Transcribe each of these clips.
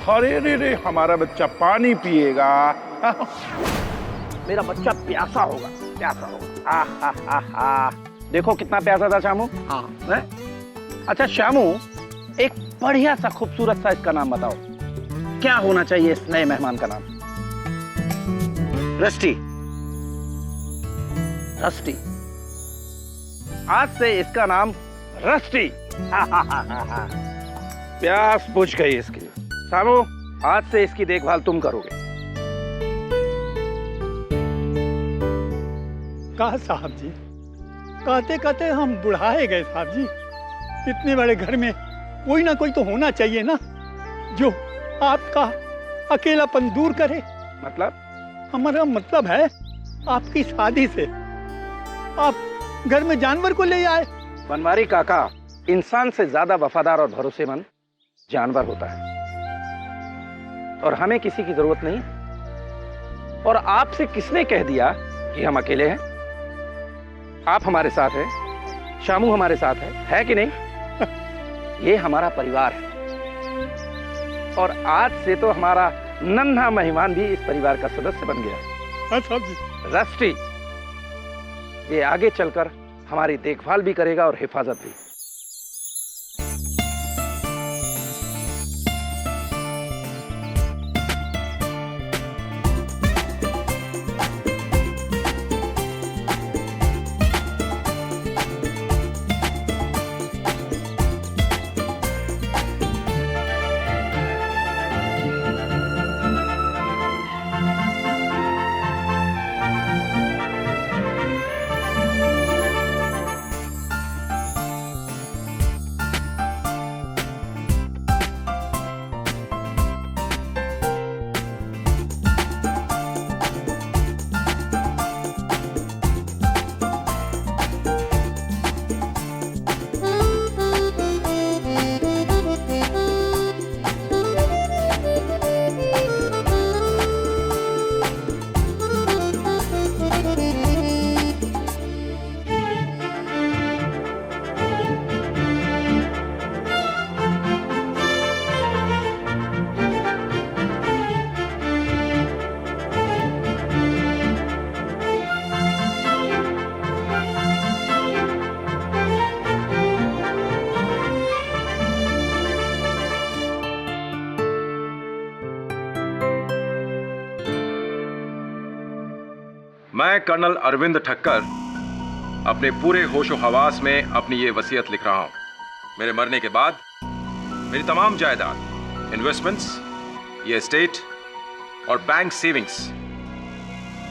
अरे रे रे, हमारा बच्चा पानी पिएगा। मेरा बच्चा प्यासा होगा, प्यासा होगा। आहा। देखो कितना प्यासा था शामू। हाँ है? अच्छा शामू, एक बढ़िया सा खूबसूरत सा इसका नाम बताओ, क्या होना चाहिए इस नए मेहमान का नाम? रस्टी। रस्टी, आज से इसका नाम रस्टी। प्यास बुझ गई इसकी। शामू, आज से इसकी देखभाल तुम करोगे। कहा साहब जी, कहते कहते हम बुढ़ाए गए साहब जी। इतने बड़े घर में कोई ना कोई तो होना चाहिए ना, जो आपका अकेलापन दूर करे। मतलब? हमारा मतलब है, आपकी शादी से आप घर में जानवर को ले आए। बनवारी काका, इंसान से ज्यादा वफादार और भरोसेमंद जानवर होता है, और हमें किसी की जरूरत नहीं। और आपसे किसने कह दिया कि हम अकेले हैं? आप हमारे साथ हैं, शामू हमारे साथ है कि नहीं? ये हमारा परिवार है, और आज से तो हमारा नन्हा मेहमान भी इस परिवार का सदस्य बन गया। हाँ साहब जी। रस्टी, ये आगे चलकर हमारी देखभाल भी करेगा और हिफाजत भी। मैं कर्नल अरविंद ठक्कर अपने पूरे होशो हवास में अपनी ये वसीयत लिख रहा हूं। मेरे मरने के बाद मेरी तमाम जायदाद, इन्वेस्टमेंट्स, ये एस्टेट और बैंक सेविंग्स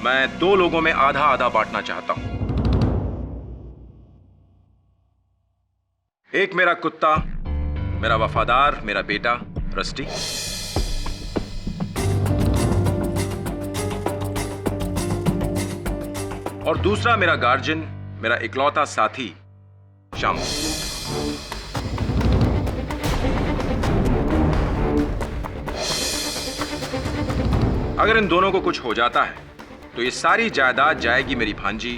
मैं 2 लोगों में आधा आधा बांटना चाहता हूं। एक मेरा कुत्ता, मेरा वफादार, मेरा बेटा रस्टी, और दूसरा मेरा गार्जियन, मेरा इकलौता साथी शामू। अगर इन दोनों को कुछ हो जाता है तो ये सारी जायदाद जाएगी मेरी भांजी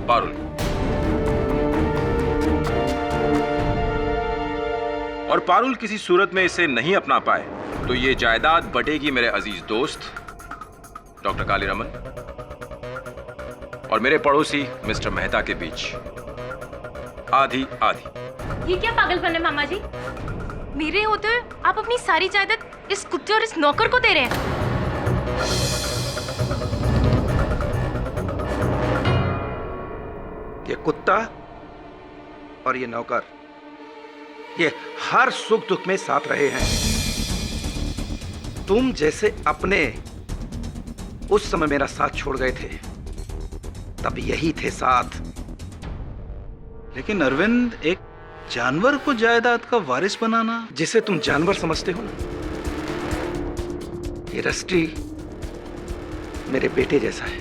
पारुल, और पारुल किसी सूरत में इसे नहीं अपना पाए तो ये जायदाद बटेगी मेरे अजीज दोस्त डॉक्टर कालीरमन और मेरे पड़ोसी मिस्टर मेहता के बीच, आधी आधी। ये क्या पागलपन है मामा जी? मेरे होते हुए आप अपनी सारी जायदाद इस कुत्ते और इस नौकर को दे रहे हैं। ये कुत्ता और ये नौकर, ये हर सुख दुख में साथ रहे हैं। तुम जैसे अपने उस समय मेरा साथ छोड़ गए थे, तब यही थे साथ। लेकिन अरविंद, एक जानवर को जायदाद का वारिस बनाना। जिसे तुम जानवर समझते हो ना, ये रस्टी मेरे बेटे जैसा है।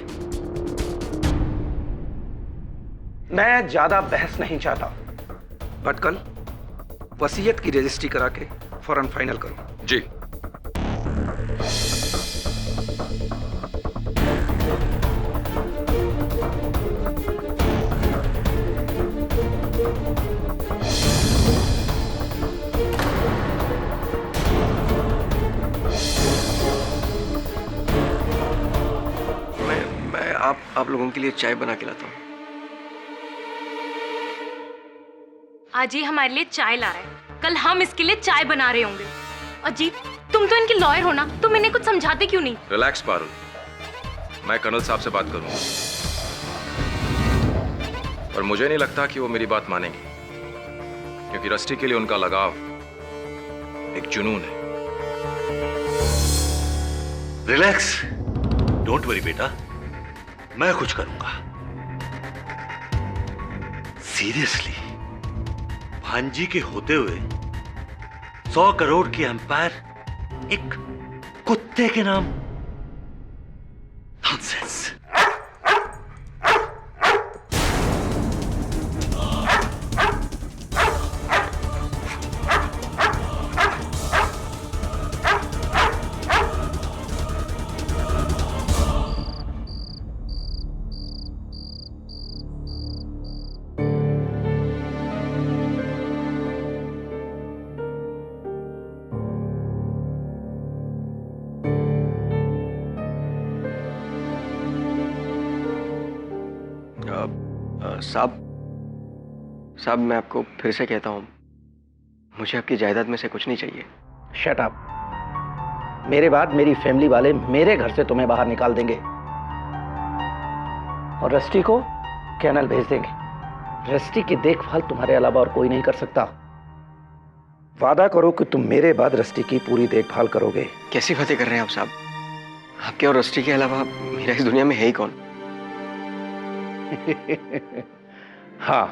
मैं ज्यादा बहस नहीं चाहता, बट कल वसीयत की रजिस्ट्री करा के फौरन फाइनल करो। जी। आप लोगों के लिए चाय बना के लाता हूँ। आज ये हमारे लिए चाय ला रहा है, कल हम इसके लिए चाय बना रहे होंगे। अजीब, तुम तो इनके लॉयर हो ना, तुम इन्हें कुछ समझाते क्यों नहीं? रिलैक्स पारुल, मैं कर्नल साहब से बात करूंगा, पर मुझे नहीं लगता कि वो मेरी बात मानेंगे, क्योंकि रस्टी के लिए उनका लगाव एक जुनून है। रिलैक्स, डोंट वरी बेटा, मैं कुछ करूंगा। सीरियसली, भांजी के होते हुए 100 करोड़ की एम्पायर एक कुत्ते के नाम? नॉनसेंस। साहब मैं आपको फिर से कहता हूँ, मुझे आपकी जायदाद में से कुछ नहीं चाहिए। Shut up. मेरे बाद मेरी फैमिली वाले मेरे घर से तुम्हें बाहर निकाल देंगे और रस्टी को कैनल भेज देंगे। रस्टी की देखभाल तुम्हारे अलावा और कोई नहीं कर सकता। वादा करो कि तुम मेरे बाद रस्टी की पूरी देखभाल करोगे। कैसी बातें कर रहे हैं आप साहब? आपके और रस्टी के अलावा मेरा इस दुनिया में है ही कौन? हाँ,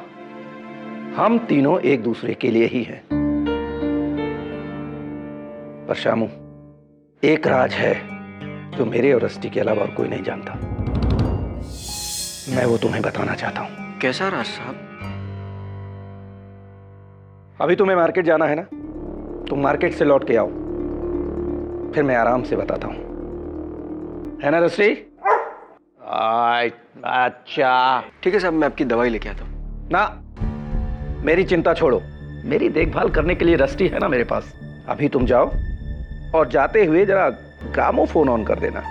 हम तीनों एक दूसरे के लिए ही हैं। पर शामू, एक राज है जो मेरे और रस्टी के अलावा और कोई नहीं जानता। मैं वो तुम्हें बताना चाहता हूं। कैसा राज साहब? अभी तुम्हें मार्केट जाना है ना, तुम मार्केट से लौट के आओ, फिर मैं आराम से बताता हूं, है ना रस्टी? अच्छा ठीक है साहब, मैं आपकी दवाई लेके आता हूँ। ना, मेरी चिंता छोड़ो, मेरी देखभाल करने के लिए रस्टी है ना मेरे पास। अभी तुम जाओ और जाते हुए जरा ग्रामोफोन ऑन कर देना।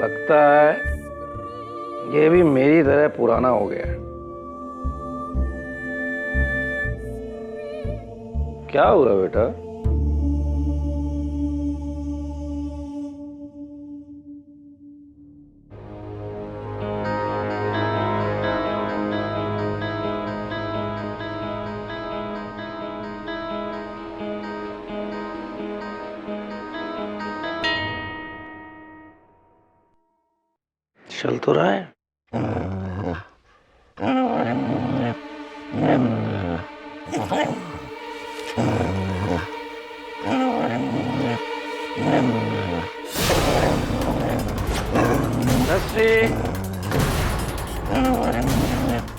लगता है ये भी मेरी तरह पुराना हो गया है। क्या हुआ बेटा? चल तो रहा है।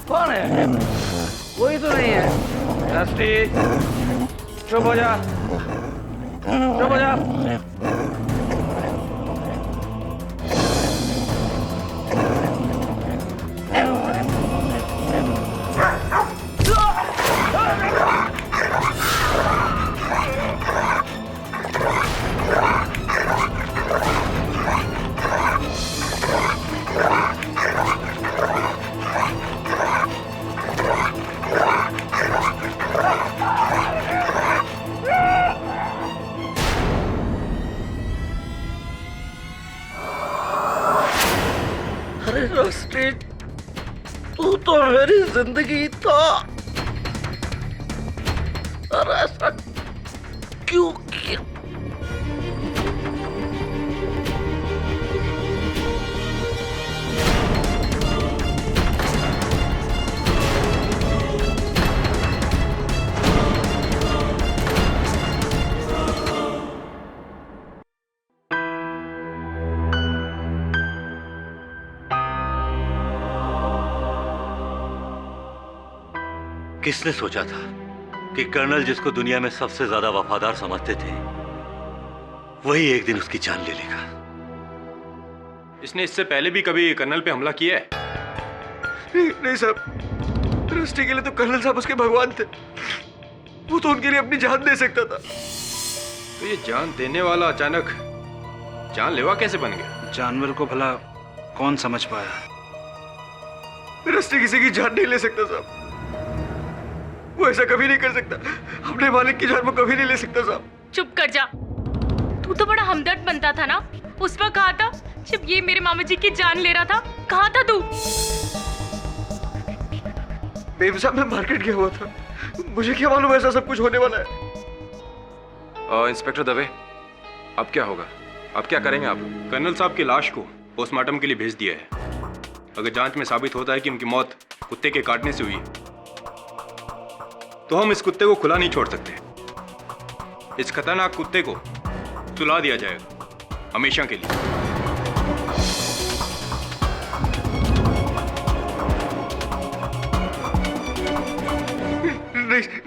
कौन है? कोई तो नहीं है। रस्टी, चुप हो जा, चुप हो जा। अरे रस्टी, तू तो मेरी जिंदगी था, और ऐसा क्यों किया? किसने सोचा था कि कर्नल जिसको दुनिया में सबसे ज्यादा वफादार समझते थे वही एक दिन उसकी जान ले लेगा। इसने इससे पहले भी कभी कर्नल पे हमला किया है? नहीं साहब, रस्टी के लिए तो कर्नल साहब उसके भगवान थे। वो तो उनके लिए अपनी जान दे सकता था। तो ये जान देने वाला अचानक जानलेवा कैसे बन गया? जानवर को भला कौन समझ पाया? रस्टी किसी की जान नहीं ले सकता साहब। वो ऐसा कभी नहीं कर सकता। अपने मालिक की जान वो कभी नहीं ले सकता साहब। चुप कर जा। तू तो बड़ा हमदर्द बनता था ना। उस वक्त कहा था जब ये मेरे मामा जी की जान ले रहा था। कहा था तू? बेब साहब, मैं मार्केट गया हुआ था। मुझे क्या मालूम ऐसा सब कुछ होने वाला है। इंस्पेक्टर दवे, अब क्या होगा? अब क्या करेंगे आप? कर्नल साहब की लाश को पोस्टमार्टम के लिए भेज दिया है। अगर जांच में साबित होता है कि उनकी मौत कुत्ते के काटने से हुई है, तो हम इस कुत्ते को खुला नहीं छोड़ सकते। इस खतरनाक कुत्ते को सुला दिया जाएगा हमेशा के लिए।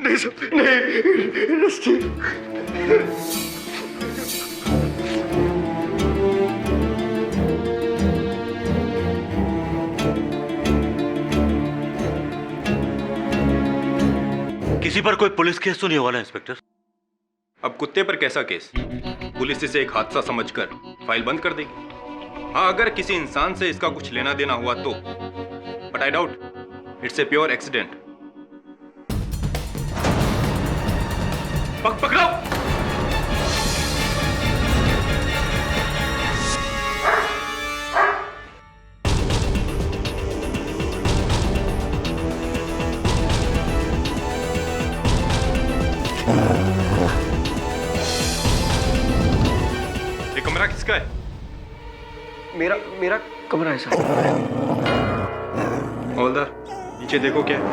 नहीं सब नहीं रस्टी। किसी पर कोई पुलिस केस तो नहीं हुआ ना इंस्पेक्टर? अब कुत्ते पर कैसा केस? पुलिस इसे एक हादसा समझकर फाइल बंद कर देगी। हाँ, अगर किसी इंसान से इसका कुछ लेना देना हुआ तो, but I doubt. It's a pure accident. पकड़ो! ये कमरा किसका है? मेरा कमरा है साहब। हवलदार, नीचे देखो क्या है।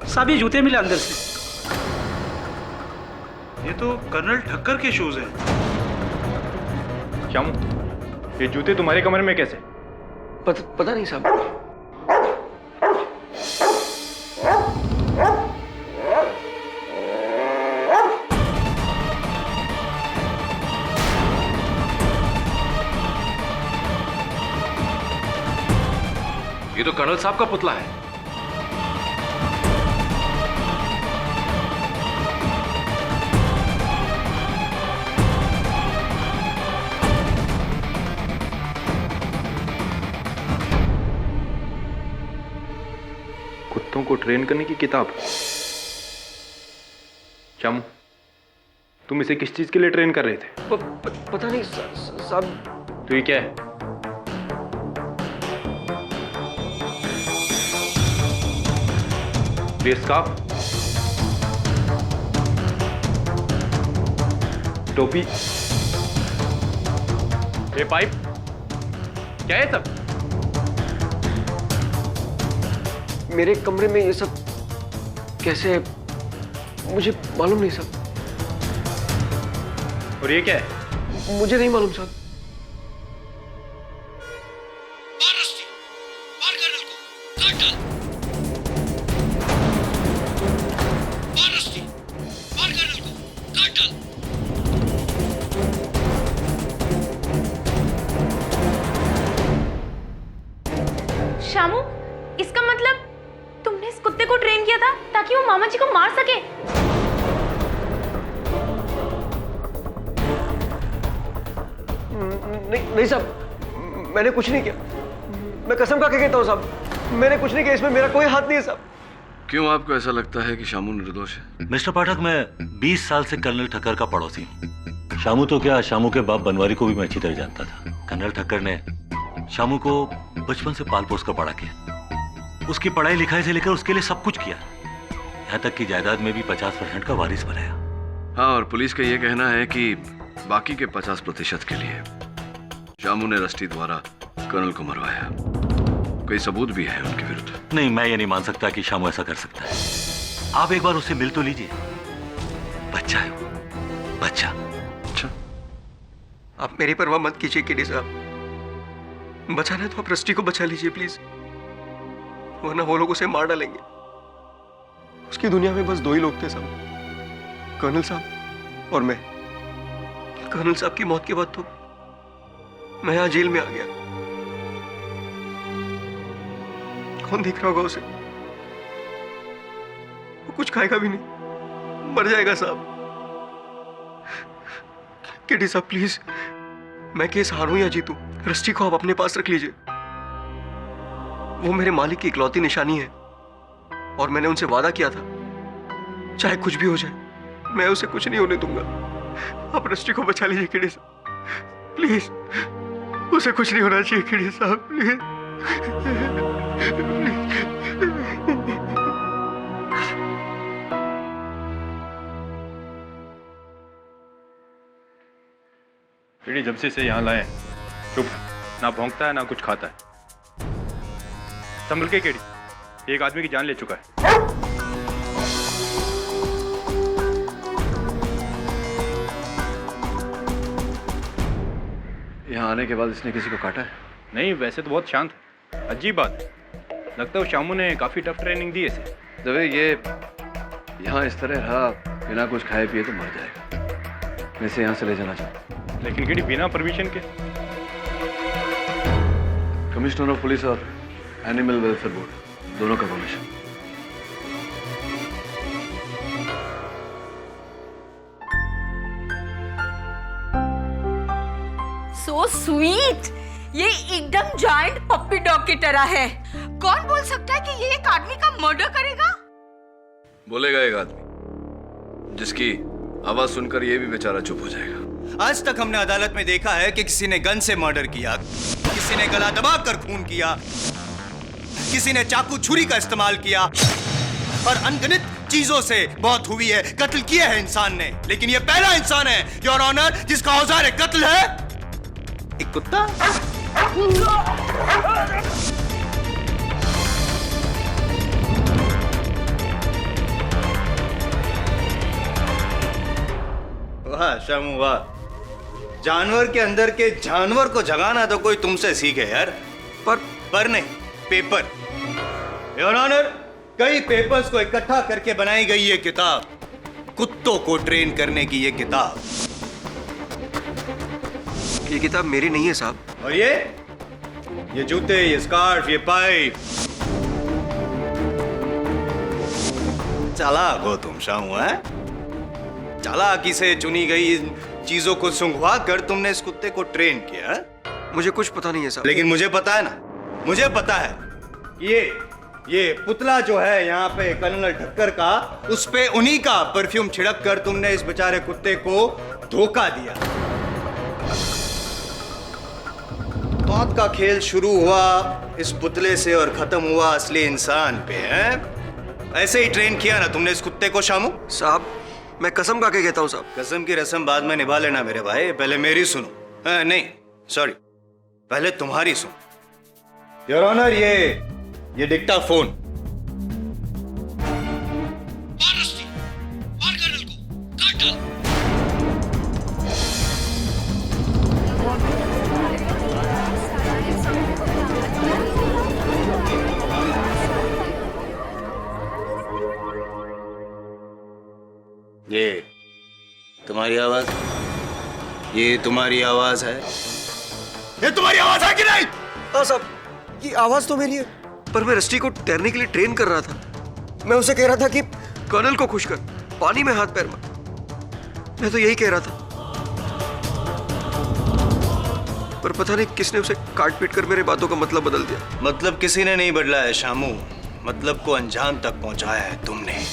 साहब ये जूते मिले अंदर से। ये तो कर्नल ठक्कर के शूज हैं। श्यामू, ये जूते तुम्हारे कमरे में कैसे? पता नहीं साहब। ये तो कर्नल साहब का पुतला है। कुत्तों को ट्रेन करने की किताब। श्यामू, तुम इसे किस चीज के लिए ट्रेन कर रहे थे? पता नहीं साहब। तो ये क्या है? फेस स्कार्फ, टोपी, ये पाइप, क्या है सब? मेरे कमरे में ये सब कैसे है? मुझे मालूम नहीं साहब। और ये क्या है? मुझे नहीं मालूम साहब। शामू, इसका मतलब तुमने इस कुत्ते को ट्रेन किया था ताकि वो मामा जी को मार सके? नहीं साहब, मैंने कुछ नहीं किया। मैं कसम खा के कहता हूँ साहब, मैंने कुछ नहीं किया। इसमें मेरा कोई हाथ नहीं है साहब। क्यों आपको ऐसा लगता है कि शामू निर्दोष है? मिस्टर पाठक, मैं 20 साल से कर्नल ठक्कर का पड़ोसी हूँ। शामू तो क्या, शामू के बाप बनवारी को भी मैं अच्छी तरह जानता था। कर्नल ठक्कर ने शामू को बचपन से पाल पोस कर बड़ा किया। उसकी पढ़ाई लिखाई से लेकर उसके लिए सब कुछ किया, यहाँ तक कि जायदाद में भी 50% का वारिस बनाया। हाँ, और पुलिस का यह कहना है कि बाकी के 50% के लिए शामू ने रस्टी द्वारा कर्नल को मरवाया। कोई सबूत भी है उनके विरुद्ध? नहीं, मैं ये नहीं मान सकता कि शामू ऐसा कर सकता है। आप एक बार उससे मिल तो लीजिए। बच्चा है वो, बच्चा। आप मेरी परवाह मत कीजिए केडी साहब। बचाना है तो आप रस्टी को बचा लीजिए प्लीज, वरना वो लोग उसे मार डालेंगे। उसकी दुनिया में बस 2 ही लोग थे साहब, कर्नल साहब और मैं। कर्नल साहब की मौत के बाद तो मैं यहां जेल में आ गया। कौन देख रहा होगा उसे? वो कुछ खाएगा भी नहीं, मर जाएगा साहब। किडी साहब प्लीज, मैं केस हारूं या जीतूं, रस्टी को आप अपने पास रख लीजिए। वो मेरे मालिक की इकलौती निशानी है और मैंने उनसे वादा किया था चाहे कुछ भी हो जाए मैं उसे कुछ नहीं होने दूंगा। आप रस्टी को बचा लीजिए किडी साहब प्लीज, उसे कुछ नहीं होना चाहिए किडी साहब प्लीज। किडी जब से इसे यहाँ लाए चुप, ना भौंकता है ना कुछ खाता है। संभल के किडी, एक आदमी की जान ले चुका है। यहाँ आने के बाद इसने किसी को काटा है? नहीं, वैसे तो बहुत शांत है। अजीब बात है, लगता है शामू ने काफी टफ ट्रेनिंग दी है इसे। दबे ये यहाँ इस तरह रहा बिना कुछ खाए पिए तो मर जाएगा। मैं इसे यहाँ से ले जाना चाहता हूँ। लेकिन किडी बिना परमिशन के? कमिश्नर ऑफ पुलिस और एनिमल वेलफेयर बोर्ड दोनों का परमिशन। सो स्वीट, ये एकदम जायंट पप्पी डॉग की तरह है। कौन बोल सकता है कि ये एक आदमी का मर्डर करेगा? बोलेगा एक आदमी जिसकी आवाज सुनकर ये भी बेचारा चुप हो जाएगा। आज तक हमने अदालत में देखा है कि किसी ने गन से मर्डर किया, किसी ने गला दबाकर खून किया, किसी ने चाकू छुरी का इस्तेमाल किया और अनगिनत चीजों से मौत हुई है, कत्ल किया है इंसान ने। लेकिन ये पहला इंसान है योर ऑनर जिसका औजार कत्ल है एक कुत्ता। वाह शामू वाह, जानवर के अंदर के जानवर को जगाना तो कोई तुमसे सीखे यार। पर नहीं, पेपर। योर ऑनर, कई पेपर्स को इकट्ठा करके बनाई गई ये किताब, कुत्तों को ट्रेन करने की ये किताब। ये किताब मेरी नहीं है साहब। और ये जूते, ये स्कार्फ, ये पाइप। चालाक हो तुम शामू, है? चालाकी से चुनी गई चीजों को सुंघवा कर तुमने इस कुत्ते को ट्रेन किया। मुझे कुछ पता नहीं है साहब। लेकिन मुझे पता है ना, मुझे पता है ये पुतला जो है यहाँ पे कर्नल ठक्कर का, उस पे उन्हीं का परफ्यूम छिड़क कर तुमने इस बेचारे कुत्ते को धोखा दिया। मौत का खेल शुरू हुआ इस पुतले से और खत्म हुआ असली इंसान पे, है? ऐसे ही ट्रेन किया ना तुमने इस कुत्ते को शामू। साहब मैं कसम खा के कहता हूँ साहब। कसम की रस्म बाद में निभा लेना मेरे भाई, पहले मेरी सुनो। नहीं सॉरी, पहले तुम्हारी सुनो। योर ऑनर, ये डिक्टाफोन। ये तुम्हारी आवाज, ये तुम्हारी आवाज है, ये तुम्हारी आवाज है कि नहीं? हाँ साहब, ये आवाज तो मेरी है, पर मैं रस्टी को तैरने के लिए ट्रेन कर रहा था। मैं उसे कह रहा था कि कर्नल को खुश कर, पानी में हाथ पैर मार। मैं तो यही कह रहा था, पर पता नहीं किसने उसे काट पीट कर मेरे बातों का मतलब बदल दिया। मतलब किसी ने नहीं बदला है शामू, मतलब को अंजाम तक पहुंचाया है तुमने।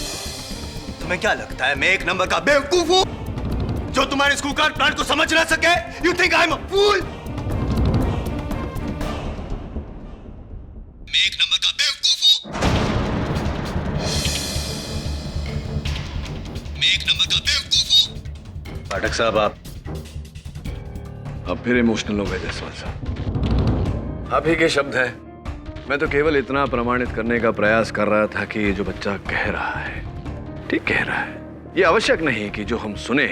तुम्हें क्या लगता है मैं एक नंबर का बेवकूफ हूं जो तुम्हारे स्कूल कार्ड प्लान को समझ ना सके? You think I am a fool? मैं एक नंबर का बेवकूफ हूं? मैं एक नंबर का बेवकूफ हूं? पाठक साहब, अब फिर इमोशनल हो गए जसवाल साहब। आप ही के शब्द हैं। मैं तो केवल इतना प्रमाणित करने का प्रयास कर रहा था कि ये जो बच्चा कह रहा है ठीक कह रहा है। ये आवश्यक नहीं कि जो हम सुने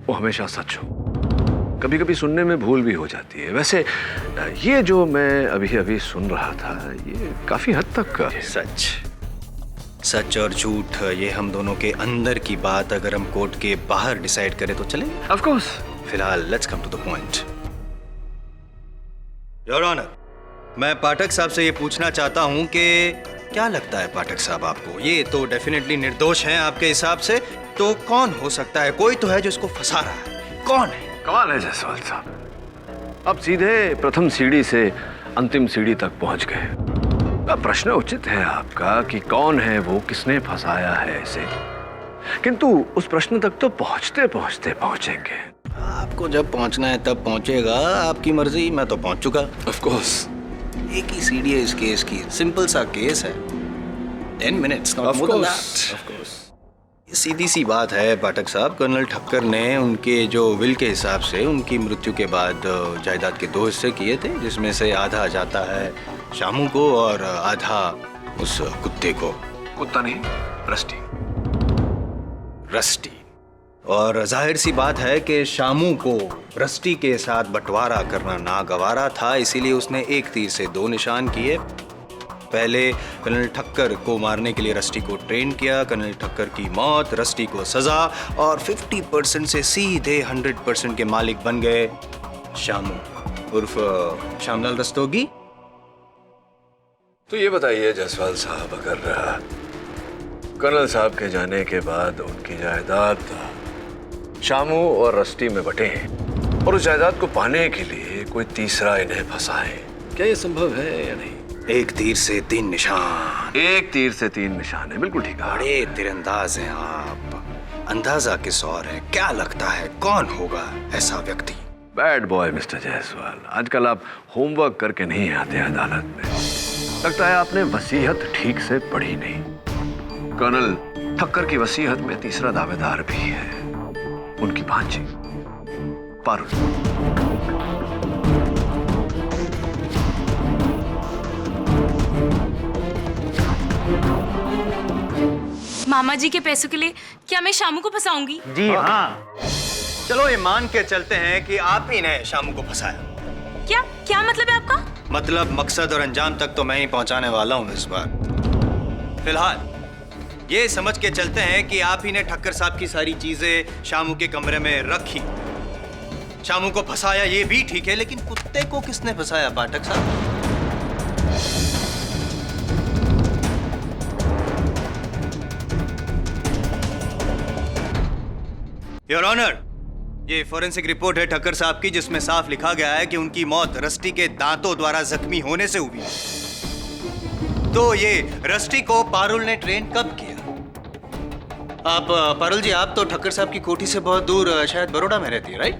वो हमेशा सच हो। कभी कभी सुनने में भूल भी हो जाती है। वैसे ये जो मैं अभी अभी सुन रहा था, ये काफी हद तक सच और झूठ ये हम दोनों के अंदर की बात अगर हम कोर्ट के बाहर डिसाइड करें तो चले। Of course. फिलहाल let's come to the point. Your honour, मैं पाठक साहब से ये पूछना चाहता हूं कि क्या लगता है पाठक साहब आपको, ये तो डेफिनेटली निर्दोष हैं आपके हिसाब से, तो कौन हो सकता है? कोई तो है जो इसको फंसा रहा है, कौन है? कमाल है जायसवाल साहब, अब सीधे प्रथम सीढ़ी से अंतिम सीढ़ी तक पहुंच गए। अब प्रश्न उचित है आपका कि कौन है वो, किसने फंसाया है इसे, किंतु उस प्रश्न तक तो पहुंचते पहुंचते पहुंचेंगे। आपको जब पहुंचना है तब पहुंचेगा, आपकी मर्जी। मैं तो पहुंच चुका। Of course. एक ही सीढ़ी है इस केस की, सिंपल सा केस है, 10 minutes, not more than that. Of course. सीधी सी बात है पाठक साहब, कर्नल ठक्कर ने उनके जो विल के हिसाब से उनकी मृत्यु के बाद जायदाद के 2 हिस्से किए थे, जिसमें से आधा जाता है शामू को और आधा उस कुत्ते को। कुत्ता नहीं, रस्टी। रस्टी। और जाहिर सी बात है कि शामू को रस्टी के साथ बंटवारा करना नागवारा था, इसीलिए उसने एक तीर से 2 निशान किए। पहले कर्नल ठक्कर को मारने के लिए रस्टी को ट्रेन किया, कर्नल ठक्कर की मौत, रस्टी को सजा, और 50% से सीधे 100% के मालिक बन गए शामू उर्फ श्यामलाल रस्तोगी। तो ये बताइए जायसवाल साहब, अगर कर्नल साहब के जाने के बाद उनकी जायदाद शामू और रस्टी में बटे और उस जायदाद को पाने के लिए कोई तीसरा इन्हें फंसाए, क्या ये संभव है या नहीं? एक तीर से 3 निशान। एक तीर से 3 निशान है, बिल्कुल ठीक है। बड़े तीरंदाज हैं आप, अंदाजा किस और है? क्या लगता है कौन होगा ऐसा व्यक्ति? बैड बॉय मिस्टर जायसवाल, आजकल आप होमवर्क करके नहीं आते अदालत में। लगता है आपने वसीयत ठीक से पढ़ी नहीं। कर्नल ठक्कर की वसीयत में तीसरा दावेदार भी है, उनकी भांजी पारुल। मामा जी के पैसों के लिए क्या मैं शामू को फंसाऊंगी? जी हाँ। चलो ये मान के चलते हैं कि आप ही ने शामू को फंसाया। क्या क्या मतलब है आपका? मतलब मकसद और अंजाम तक तो मैं ही पहुंचाने वाला हूं इस बार। फिलहाल ये समझ के चलते हैं कि आप ही ने ठक्कर साहब की सारी चीजें शामू के कमरे में रखी, शामू को फंसाया, ये भी ठीक है, लेकिन कुत्ते को किसने फंसाया पाठक साहब? योर ऑनर, ये फॉरेंसिक रिपोर्ट है ठक्कर साहब की, जिसमें साफ लिखा गया है कि उनकी मौत रस्टी के दांतों द्वारा जख्मी होने से हुई। तो ये रस्टी को पारुल ने ट्रेन कब किया? आप पारुल जी, आप तो ठक्कर साहब की कोठी से बहुत दूर शायद बड़ौदा में रहती है, राइट?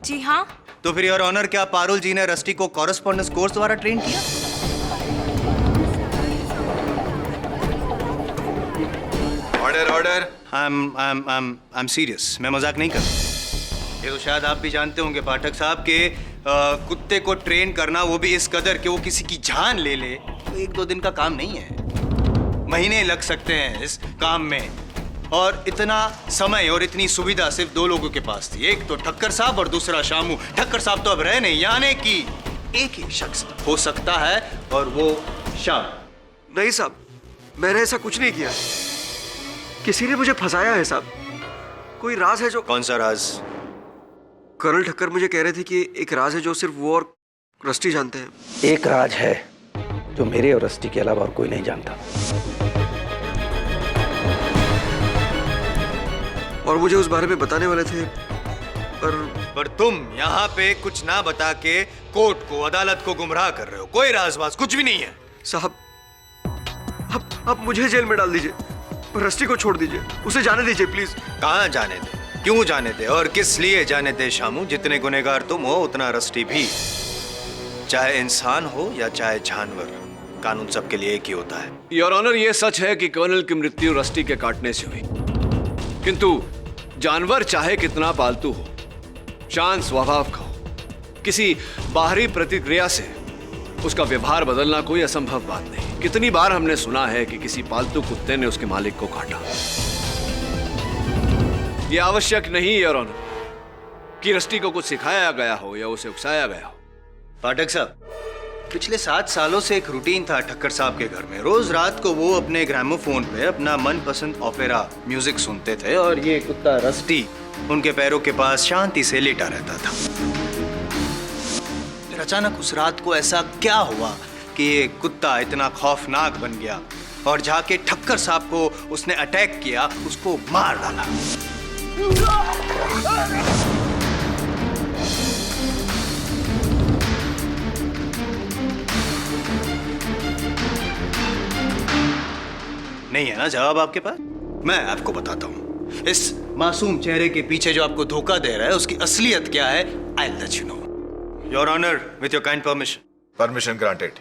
जी हाँ। तो फिर योर ऑनर, क्या पारुल जी ने रस्टी को कॉरेस्पॉन्डेंस कोर्स द्वारा ट्रेन किया? Order order. I am serious, मैं मजाक नहीं कर रहा। ये तो शायद आप भी जानते होंगे पाठक साहब के कुत्ते को ट्रेन करना, वो भी इस कदर कि वो किसी की जान ले ले, तो 1-2 दिन का काम नहीं है, महीने लग सकते हैं इस काम में। और इतना समय और इतनी सुविधा सिर्फ 2 लोगों के पास थी, एक तो ठक्कर साहब और दूसरा शामू। ठक्कर साहब तो अब रहे नहीं, यानी कि एक ही शख्स हो सकता है और वो शाम। नहीं साहब, मैंने ऐसा कुछ नहीं किया, किसी ने मुझे फंसाया है साहब। कोई राज है जो। कौन सा राज? कर्नल ठक्कर मुझे कह रहे थे कि एक राज है जो सिर्फ वो और रस्टी जानते हैं। एक राज है जो मेरे और रस्टी के अलावा और कोई नहीं जानता, और मुझे उस बारे में बताने वाले थे, पर तुम यहाँ पे कुछ ना बता के कोर्ट को, अदालत को गुमराह कर रहे हो। कोई राजबाज कुछ भी नहीं है साहब। अब मुझे जेल में डाल दीजिए, रस्टी को छोड़ दीजिए, उसे जाने दीजिए प्लीज। कहाँ जाने दे, क्यों जाने दे और किस लिए जाने दे शामू? जितने गुनहगार तुम हो उतना रस्टी भी, चाहे इंसान हो या चाहे जानवर, कानून सबके लिए एक ही होता है। योर ऑनर, ये सच है कि कर्नल की मृत्यु रस्टी के काटने से हुई, किंतु जानवर चाहे कितना पालतू हो, शांत स्वभाव का हो, किसी बाहरी प्रतिक्रिया से उसका व्यवहार बदलना कोई असंभव बात नहीं। कितनी बार हमने सुना है कि किसी पालतू कुत्ते ने उसके मालिक को काटा। यह आवश्यक नहीं योर ऑनर कि रस्टी को कुछ सिखाया गया हो या उसे उकसाया गया हो। पाठक साहब, पिछले 7 सालों से एक रूटीन था ठक्कर साहब के घर में। रोज रात को वो अपने ग्रामोफोन पे अपना मनपसंद ओपेरा म्यूजिक सुनते थे और ये कुत्ता रस्टी उनके पैरों के पास शांति से लेटा रहता था। फिर अचानक उस रात को ऐसा क्या हुआ कि ये कुत्ता इतना खौफनाक बन गया और जाके ठक्कर साहब को उसने अटैक किया, उसको मार डाला। नहीं है ना जवाब आपके पास? मैं आपको बताता हूं। इस मासूम चेहरे के पीछे जो आपको धोखा दे रहा है उसकी असलियत क्या है? I will let you know. Your honour, with your kind permission. Permission granted.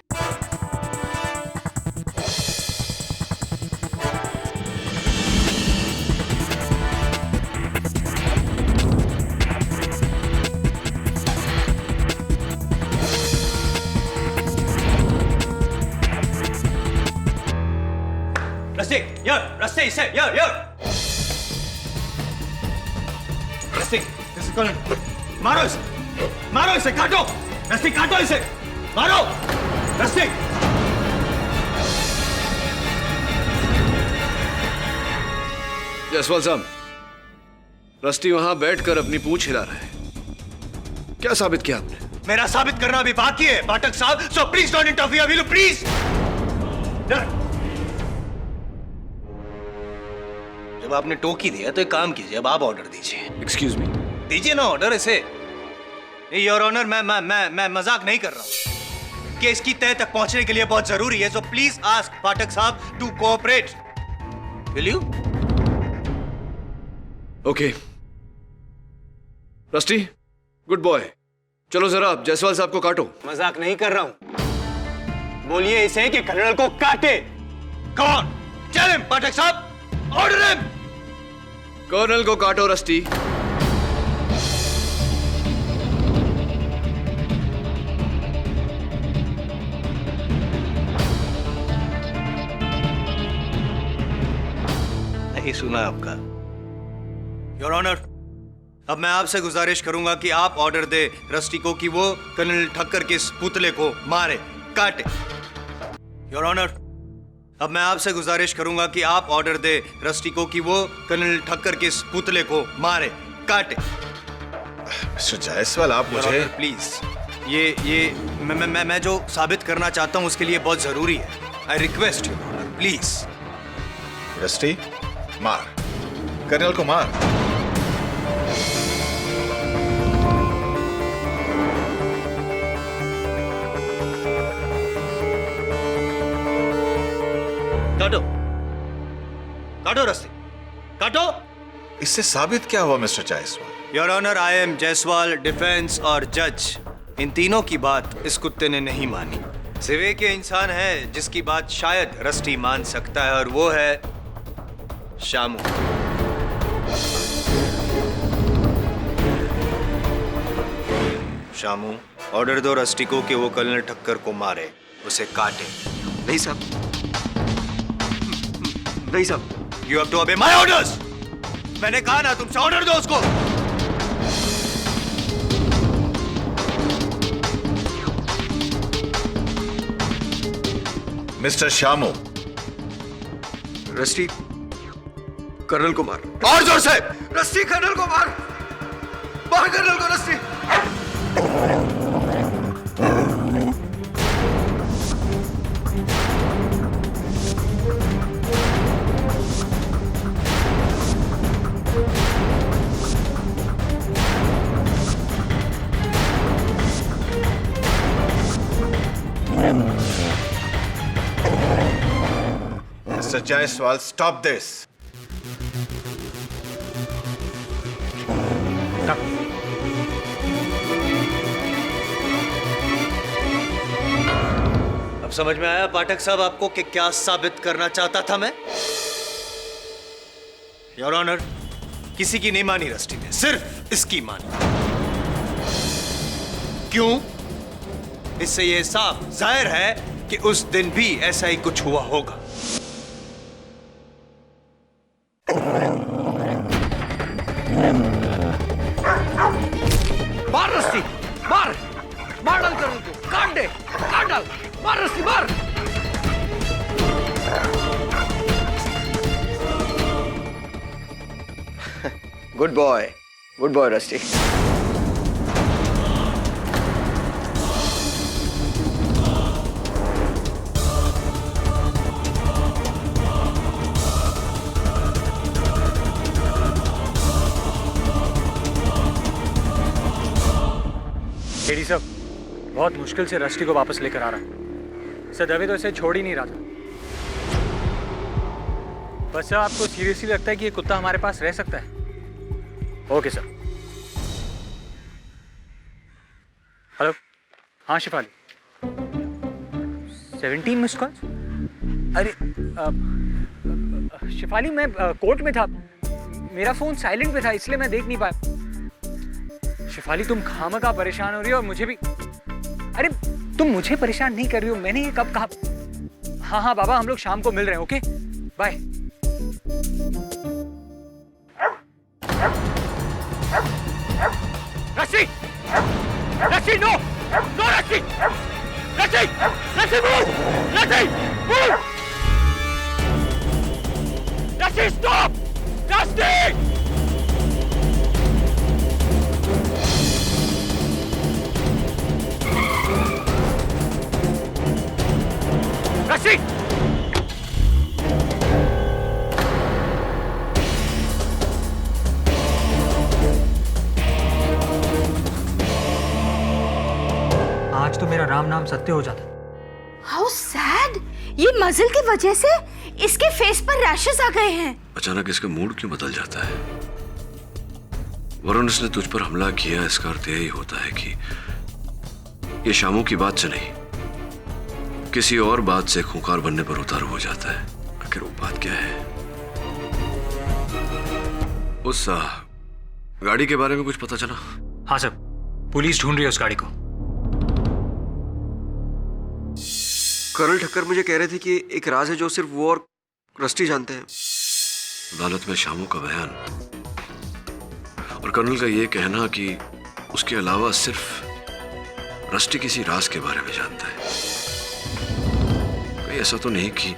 Rusty, Rusty, say, Rusty, मारो इसे, काटो, रस्टी, काटो इसे, मारो, रस्टी। जायसवाल साहब, रस्टी वहां बैठकर अपनी पूंछ हिला रहा है। क्या साबित किया आपने? मेरा साबित करना अभी बाकी है पाठक साहब, so please don't interfere, will you please? जब आपने टोकी दिया तो एक काम कीजिए, अब आप ऑर्डर दीजिए। Excuse me. दीजिए ना ऑर्डर इसे। योर ऑनर, मैं मजाक नहीं कर रहा हूं कि इसकी तय तक पहुंचने के लिए बहुत जरूरी है, सो प्लीज आस्क पाठक साहब to cooperate, will you? Okay Rusty, good boy. चलो जरा आप जायसवाल साहब को काटो। मजाक नहीं कर रहा हूं, बोलिए इसे कि कर्नल को काटे। कौन? टेल हिम पाठक साहब, ऑर्डर हिम। कर्नल को काटो रस्टी। नहीं सुना आपका। योर ऑनर, अब मैं आपसे गुजारिश करूंगा कि आप ऑर्डर दे रस्टी को कि वो कर्नल ठक्कर के इस पुतले को मारे, काटे। योर ऑनर, अब मैं आपसे गुजारिश करूंगा कि आप ऑर्डर दे रस्टी को कि वो कर्नल ठक्कर के इस पुतले को मारे, काटे। मिस्टर जायसवाल, आप मुझे प्लीज ये मैं जो साबित करना चाहता हूं उसके लिए बहुत जरूरी है। I request you please. Rusty, मार, कर्नल को मार। काटो, काटो रस्सी, काटो। इससे साबित क्या हुआ mister Jaiswal? Your honour, I am Jaiswal, defence और जज। इन तीनों की बात इस कुत्ते ने नहीं मानी। सिवे के इंसान है जिसकी बात शायद रस्टी मान सकता है, और वो है शामू। शामू, ऑर्डर दो रस्टी को कि वो कर्नल ठक्कर को मारे, उसे काटे। नहीं साहब, नहीं साहब। You have to obey my orders. मैंने कहा ना तुमसे, ऑर्डर दो उसको। मिस्टर शामू, रस्टी कर्नल को मार। और जोर से। रस्टी कर्नल को मार, मार कर्नल को rusty. Mr. Jaiswal, stop this. अब समझ में आया पाठक साहब आपको कि क्या साबित करना चाहता था मैं? योर ऑनर, किसी की नहीं मानी रस्टी ने, सिर्फ इसकी मानी। क्यों? इससे यह साफ जाहिर है कि उस दिन भी ऐसा ही कुछ हुआ होगा। मार रस्सी, मार मार डाल कर्नल को, काट दे, काट डाल, मार रस्सी, मार। Good boy rusty. एडी साहब, बहुत मुश्किल से रस्टी को वापस लेकर आ रहा है। सर दवे तो इसे छोड़ ही नहीं रहा था। बस सर आपको सीरियसली लगता है कि ये कुत्ता हमारे पास रह सकता है? Okay sir. हेलो, हाँ शिफाली, 17 मिस कॉल। अरे शिफाली मैं कोर्ट में था, मेरा फोन साइलेंट पे था इसलिए मैं देख नहीं पाया। शिफाली तुम खामखा परेशान हो रही हो और मुझे भी। अरे तुम मुझे परेशान नहीं कर रही हो, मैंने ये कब कहा? हाँ हाँ बाबा, हम लोग शाम को मिल रहे हैं। Okay bye. रस्सी रस्सी, नो नो रस्सी, रस्सी रस्सी, मूव रस्सी, मूव रस्सी, स्टॉप रस्सी। रस्सी आज तो मेरा राम नाम सत्य हो जाता। हाउ सैड, ये मजल की वजह से इसके फेस पर रैशेस आ गए हैं। अचानक इसका मूड क्यों बदल जाता है? वरुण, इसने तुझ पर हमला किया, इसका अर्थ यही होता है कि ये शामू की बात से नहीं, किसी और बात से खूंखार बनने पर उतारू हो जाता है। आखिर वो बात क्या है? उस गाड़ी के बारे में कुछ पता चला? हाँ सर, पुलिस ढूंढ रही है उस गाड़ी को। कर्नल ठक्कर मुझे कह रहे थे कि एक राज है जो सिर्फ वो और रस्टी जानते हैं। अदालत में शामू का बयान और कर्नल का ये कहना कि उसके अलावा सिर्फ रस्टी किसी राज के बारे में जानता है। कहीं ऐसा तो नहीं कि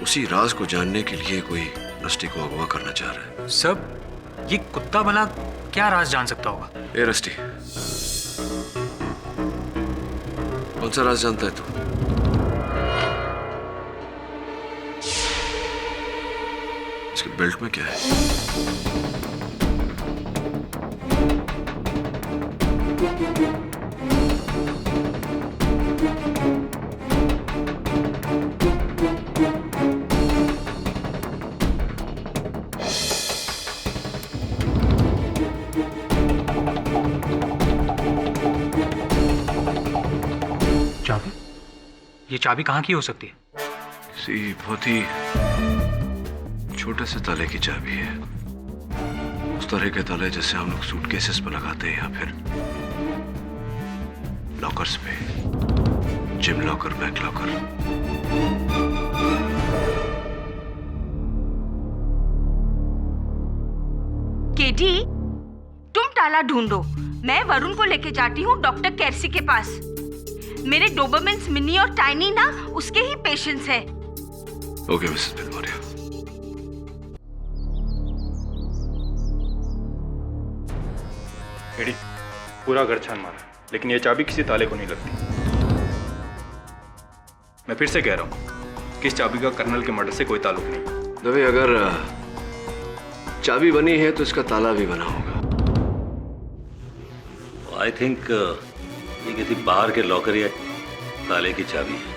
उसी राज को जानने के लिए कोई रस्टी को अगवा करना चाह रहा है? सब ये कुत्ता भला क्या राज जान सकता होगा? ए रस्टी, कौन सा राज जानता है तू? इसके बेल्ट में क्या है? चाबी? ये चाबी कहाँ की हो सकती है? किसी बहुत ही छोटे से ताले की चाबी है। उस तरह के ताले जैसे हम लोग सूटकेसेस पर लगाते हैं या फिर लॉकर्स पे, जिम लॉकर, बैक लॉकर। केटी, तुम ताला ढूंढो, मैं वरुण को लेके जाती हूँ डॉक्टर कैरसी के पास। मेरे डोबरमेंस मिनी और टाइनी ना उसके ही पेशेंट्स हैं। Okay Mrs Bilimoria. एडी, पूरा घर छान मारा, लेकिन ये चाबी किसी ताले को नहीं लगती। मैं फिर से कह रहा हूँ कि इस चाबी का कर्नल के मर्डर से कोई ताल्लुक नहीं। दवे, अगर चाबी बनी है तो इसका ताला भी बना होगा। आई थिंक ये किसी बाहर के लॉकर या ताले की चाबी है।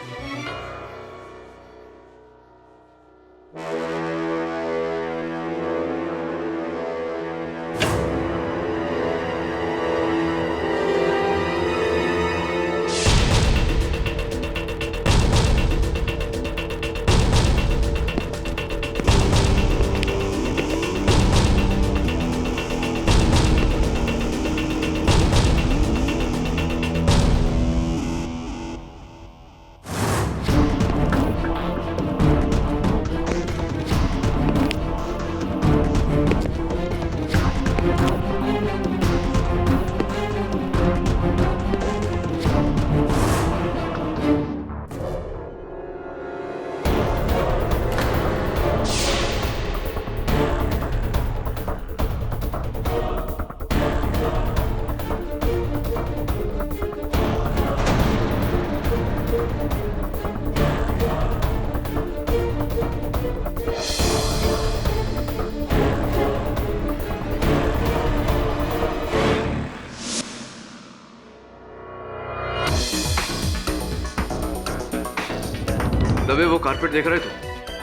दबे वो कारपेट देख रहे थे?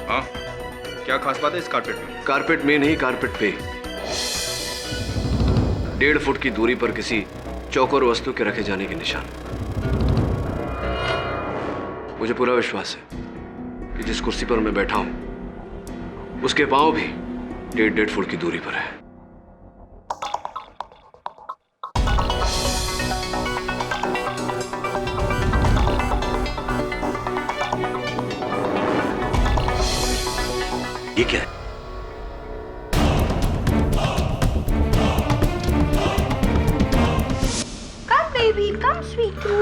हाँ, क्या खास बात है इस कारपेट में? कारपेट में नहीं, कारपेट पे 1.5 फुट की दूरी पर किसी चौकोर वस्तु के रखे जाने के निशान। मुझे पूरा विश्वास है कि जिस कुर्सी पर मैं बैठा हूं उसके पांव भी 1.5 फुट की दूरी पर है। ये क्या है? Come baby, come sweetu.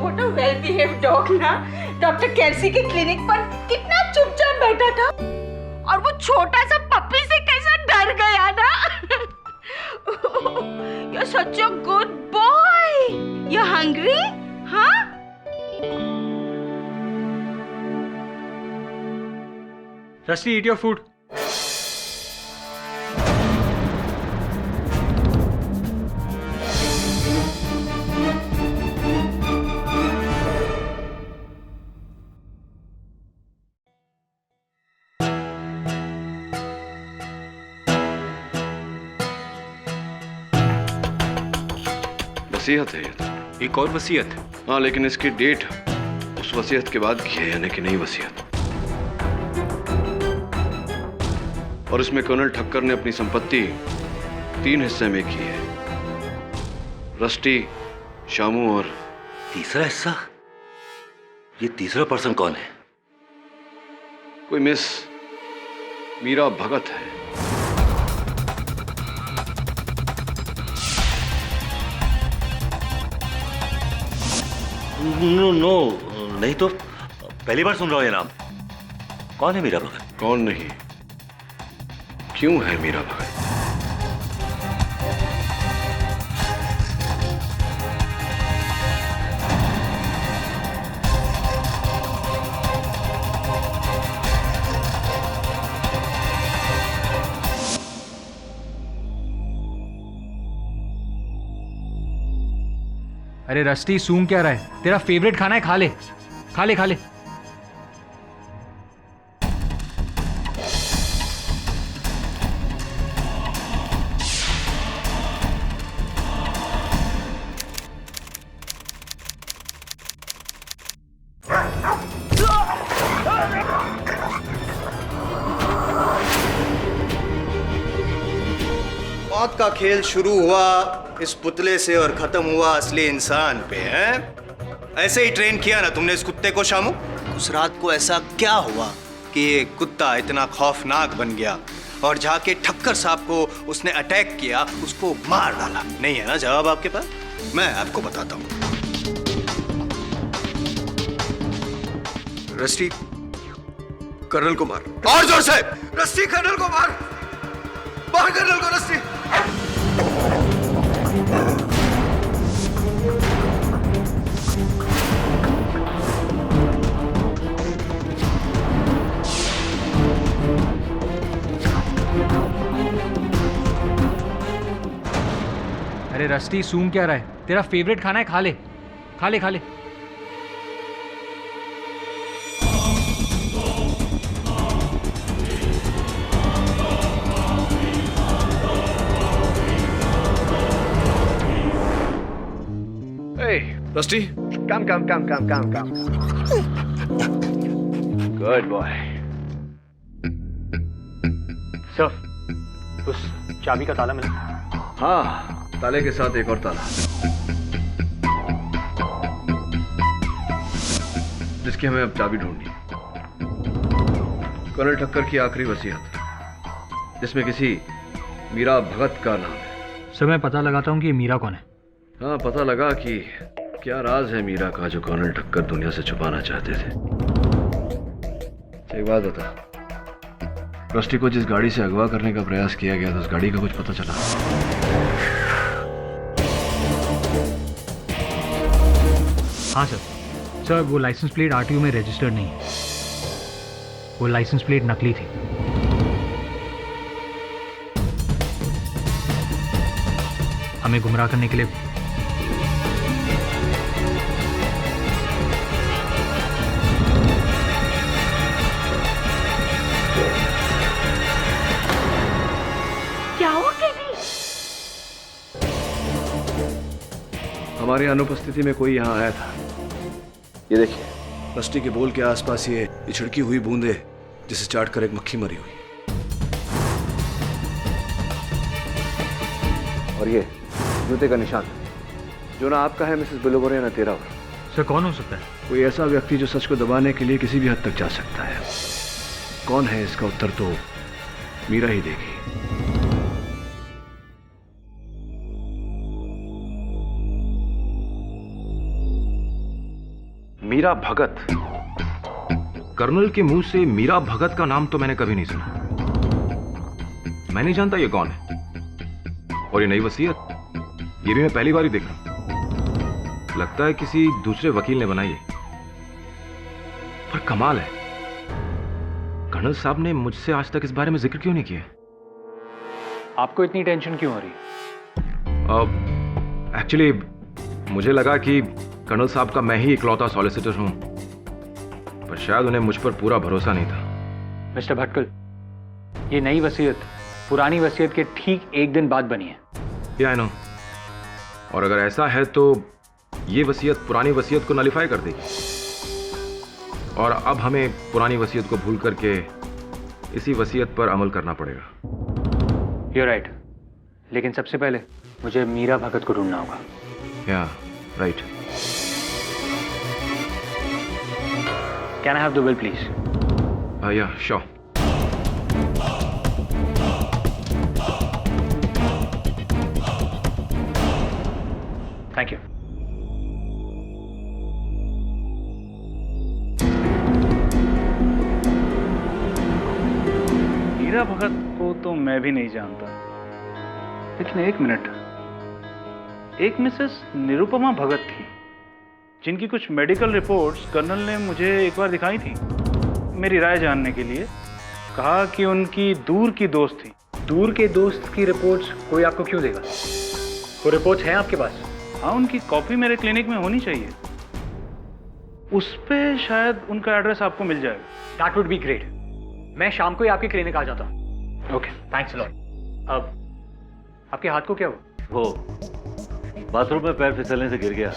What a well-behaved dog ना। डॉक्टर कैल्सी के क्लिनिक पर कितना चुपचाप बैठा था और वो छोटा सा पप्पी से कैसा डर गया ना। You're such a good boy. You're hungry? हाँ? Rusty, eat your food. वसीयत है ये तो। एक और वसीयत? हाँ, लेकिन इसकी डेट उस वसीयत के बाद की है, यानी कि नई वसीयत। और इसमें कर्नल ठक्कर ने अपनी संपत्ति 3 हिस्से में की है। रस्टी, शामू और तीसरा हिस्सा? ये तीसरा पर्सन कौन है? कोई मिस मीरा भगत है। नो, नहीं तो पहली बार सुन रहा हूं ये नाम। कौन है मीरा भगत? कौन नहीं, क्यों है मीरा भगत? अरे रस्टी, सूंघ क्या रहा है? तेरा फेवरेट खाना है, खा ले खा ले खा ले। मौत का खेल शुरू हुआ इस पुतले से और खत्म हुआ असली इंसान पे, हैं? ऐसे ही ट्रेन किया ना तुमने इस कुत्ते को शामू? उस रात को ऐसा क्या हुआ कि ये कुत्ता इतना खौफनाक बन गया और जाके ठक्कर साहब को उसने अटैक किया, उसको मार डाला? नहीं है ना जवाब आपके पास? मैं आपको बताता हूँ। रस्टी, कर्नल को मार। और जोर से! रस्टी, कर्नल को मार! मार कर्नल को, रस्टी! अरे रस्टी, सूंघ क्या रहा है? तेरा फेवरेट खाना है, खा ले खा ले खा ले। Rusty, come. Good boy. Sir, उस चाबी का ताला मिला? हाँ, ताले के साथ एक और ताला, जिसकी हमें अब चाबी ढूंढनी है। कर्नल ठक्कर की आखिरी वसीयत, जिसमें किसी मीरा भगत का नाम है। सर, मैं पता लगाता हूँ कि ये मीरा कौन है। हाँ, पता लगा कि क्या राज है मीरा का जो कर्नल ठक्कर दुनिया से छुपाना चाहते थे। एक बात बता, रस्टी को जिस गाड़ी से अगवा करने का प्रयास किया गया था, उस गाड़ी का कुछ पता चला? हाँ सर, वो लाइसेंस प्लेट आरटीओ में रजिस्टर्ड नहीं है। वो लाइसेंस प्लेट नकली थी। हमें गुमराह करने के लिए हमारी अनुपस्थिति में कोई यहाँ आया था। ये देखिए, रस्टी के बोल के आसपास ये छिड़की हुई बूंदे जिसे चाट कर एक मक्खी मरी हुई। और ये जूते का निशान जो ना आपका है मिसेस बिलोगोरे, ना तेरा हो। सर कौन हो सकता है? कोई ऐसा व्यक्ति जो सच को दबाने के लिए किसी भी हद तक जा सकता है। कौन है इसका उत्तर तो मीरा ही देगी। मीरा भगत। कर्नल के मुंह से मीरा भगत का नाम तो मैंने कभी नहीं सुना। मैं नहीं जानता ये कौन है। और ये नई वसीयत, ये भी मैं पहली बार ही देख रहा हूं। लगता है किसी दूसरे वकील ने बनाई है। पर कमाल है, कर्नल साहब ने मुझसे आज तक इस बारे में जिक्र क्यों नहीं किया? आपको इतनी टेंशन क्यों हो रही है? एक्चुअली मुझे लगा कि कर्नल साहब का मैं ही इकलौता सॉलिसिटर हूं, पर शायद उन्हें मुझ पर पूरा भरोसा नहीं था। मिस्टर भटकल, ये नई वसीयत पुरानी वसीयत के ठीक एक दिन बाद बनी है। या आई नो। और अगर ऐसा है तो ये वसीयत पुरानी वसीयत को नलिफाई कर देगी, और अब हमें पुरानी वसीयत को भूल करके इसी वसीयत पर अमल करना पड़ेगा। You're right, लेकिन सबसे पहले मुझे मीरा भगत को ढूंढना होगा। या right. Can I have the will, please? या श्योर। Thank you. मीरा भगत को तो मैं भी नहीं जानता, लेकिन एक मिनट, एक मिसेस निरुपमा भगत थी जिनकी कुछ मेडिकल रिपोर्ट्स कर्नल ने मुझे एक बार दिखाई थी मेरी राय जानने के लिए। कहा कि उनकी दूर की दोस्त थी। दूर के दोस्त की रिपोर्ट्स कोई आपको क्यों देगा? वो रिपोर्ट्स हैं आपके पास? हाँ, उनकी कॉपी मेरे क्लिनिक में होनी चाहिए। उस पे शायद उनका एड्रेस आपको मिल जाएगा। That would be great. मैं शाम को ही आपके क्लिनिक आ जाता हूँ। Okay, thanks a lot. अब आपके हाथ को क्या हुआ? वो बाथरूम में पैर फिसलने से गिर गया,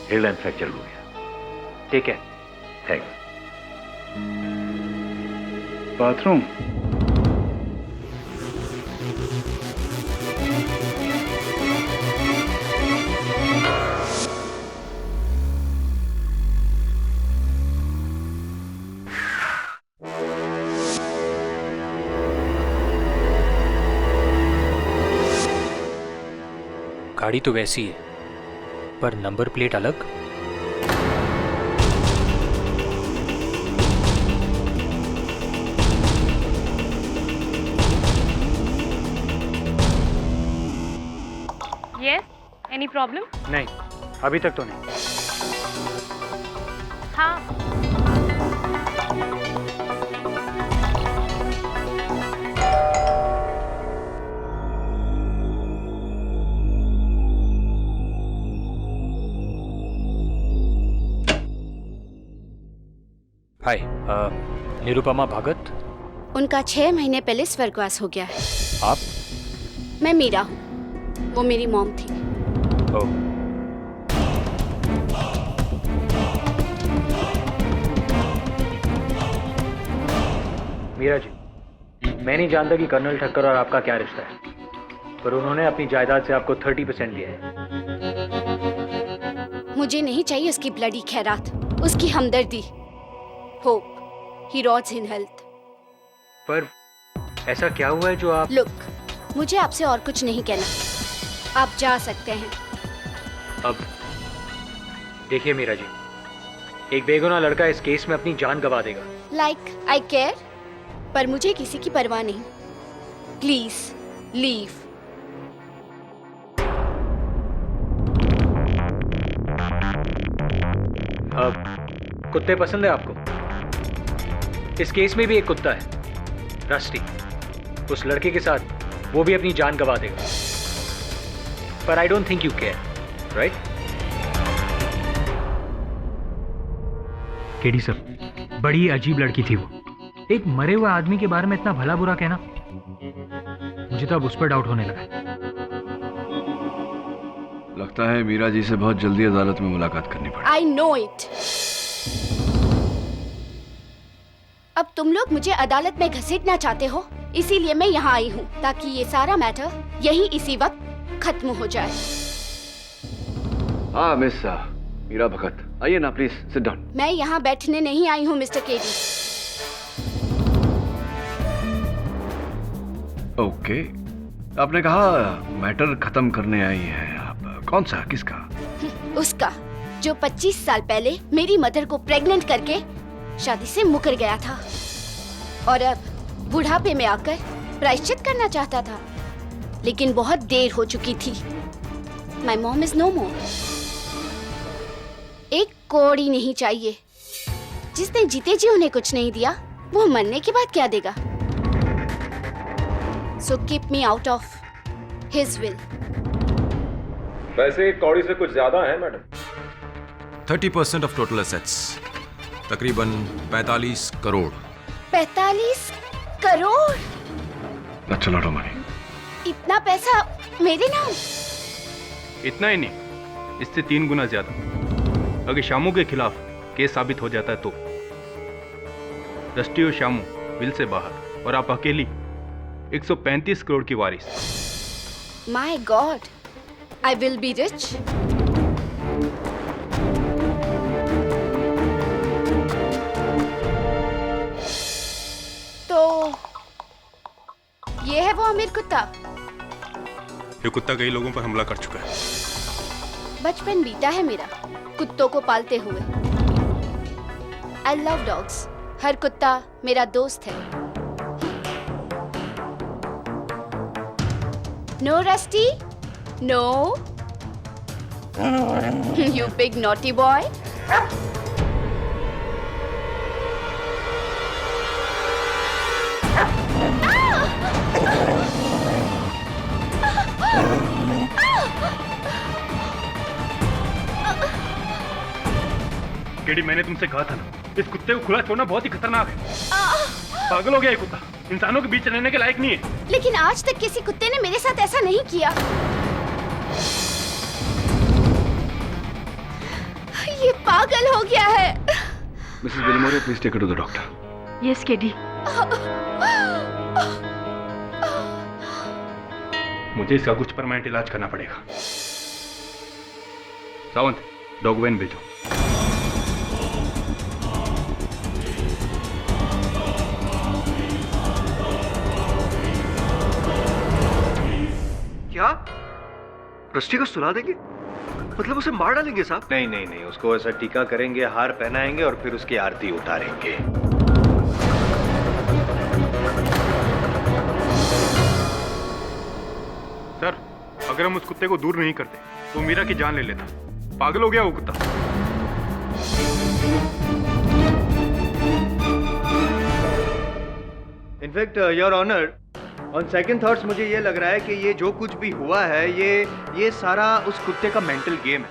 हेयरलाइन फ्रैक्चर हो गया। ठीक है, थैंक्स। बाथरूम? गाड़ी तो वैसी है, पर नंबर प्लेट अलग। Yes, any problem? नहीं, अभी तक तो नहीं। हाँ, हाय, निरुपमा भगत। उनका 6 महीने पहले स्वर्गवास हो गया है। आप? मैं मीरा हूँ, वो मेरी मॉम थी। ओह, मीरा जी, मैं नहीं जानता कि कर्नल ठक्कर और आपका क्या रिश्ता है, पर उन्होंने अपनी जायदाद से आपको 30% दिया है। मुझे नहीं चाहिए उसकी ब्लडी खैरात, उसकी हमदर्दी। Hope he rots in health. पर ऐसा क्या हुआ है जो आप? लुक, मुझे आपसे और कुछ नहीं कहना, आप जा सकते हैं। अब देखिए मीरा जी, एक बेगुनाह लड़का इस केस में अपनी जान गंवा देगा। लाइक आई केयर, पर मुझे किसी की परवाह नहीं। Please leave. अब कुत्ते पसंद है आपको? इस केस में भी एक कुत्ता है, रस्टी। उस लड़के के साथ वो भी अपनी जान गंवा देगा, पर I don't think you care, right? KD sir, बड़ी अजीब लड़की थी वो। एक मरे हुए आदमी के बारे में इतना भला बुरा कहना, मुझे तो अब उस पर डाउट होने लगा। लगता है मीरा जी से बहुत जल्दी अदालत में मुलाकात करनी पड़ेगी। I know it. अब तुम लोग मुझे अदालत में घसीटना चाहते हो, इसीलिए मैं यहाँ आई हूँ ताकि ये सारा मैटर यही इसी वक्त खत्म हो जाए। हाँ मिस मीरा भगत, आइए ना प्लीज, सिट डाउन। मैं यहाँ बैठने नहीं आई हूँ मिस्टर केडी। ओके, आपने कहा मैटर खत्म करने आई है आप। कौन सा, किसका? उसका जो 25 साल पहले मेरी मदर को प्रेग्नेंट करके शादी से मुकर गया था और अब बुढ़ापे में आकर प्रायश्चित करना चाहता था, लेकिन बहुत देर हो चुकी थी। माय मॉम इज नो मोर। एक कौड़ी नहीं चाहिए। जिसने जीते जी उन्हें कुछ नहीं दिया, वो मरने के बाद क्या देगा? So keep me out of his will. वैसे कौड़ी से कुछ ज्यादा है मैडम। 30% ऑफ टोटल एसेट्स, तकरीबन 45 crore. 45 crore? That's a lot of money. इतना पैसा मेरे नाम? इतना ही नहीं, इससे 3 गुना ज्यादा। अगर शामू के खिलाफ केस साबित हो जाता है तो रस्टी और शामू बिल से बाहर और आप अकेली 135 करोड़ की वारिस। My God, I will be rich. तो ये है वो अमीर कुत्ता? ये कुत्ता कई लोगों पर हमला कर चुका है। बचपन बीता है मेरा कुत्तों को पालते हुए। I love dogs. हर कुत्ता मेरा दोस्त है। No Rusty, no. You big naughty boy. K D, मैंने तुमसे कहा था ना, इस कुत्ते को खुला छोड़ना बहुत ही खतरनाक है। पागल हो गया ये कुत्ता, इंसानों के बीच रहने के लायक नहीं है। लेकिन आज तक किसी कुत्ते ने मेरे साथ ऐसा नहीं किया। ये पागल हो गया है। Mrs Bilmore, please take it to the doctor. Yes KD. मुझे इसका कुछ परमानेंट इलाज करना पड़ेगा। सावंत, डॉग वैन भेजो। क्या रस्टी को सुला देंगे? मतलब उसे मार डालेंगे साहब? नहीं नहीं नहीं, उसको ऐसा टीका करेंगे, हार पहनाएंगे और फिर उसकी आरती उतारेंगे। सर, अगर हम उस कुत्ते को दूर नहीं करते तो मीरा की जान ले लेता। पागल हो गया वो कुत्ता। In fact your honour, on second thoughts मुझे ये लग रहा है कि ये जो कुछ भी हुआ है ये सारा उस कुत्ते का मेंटल गेम है।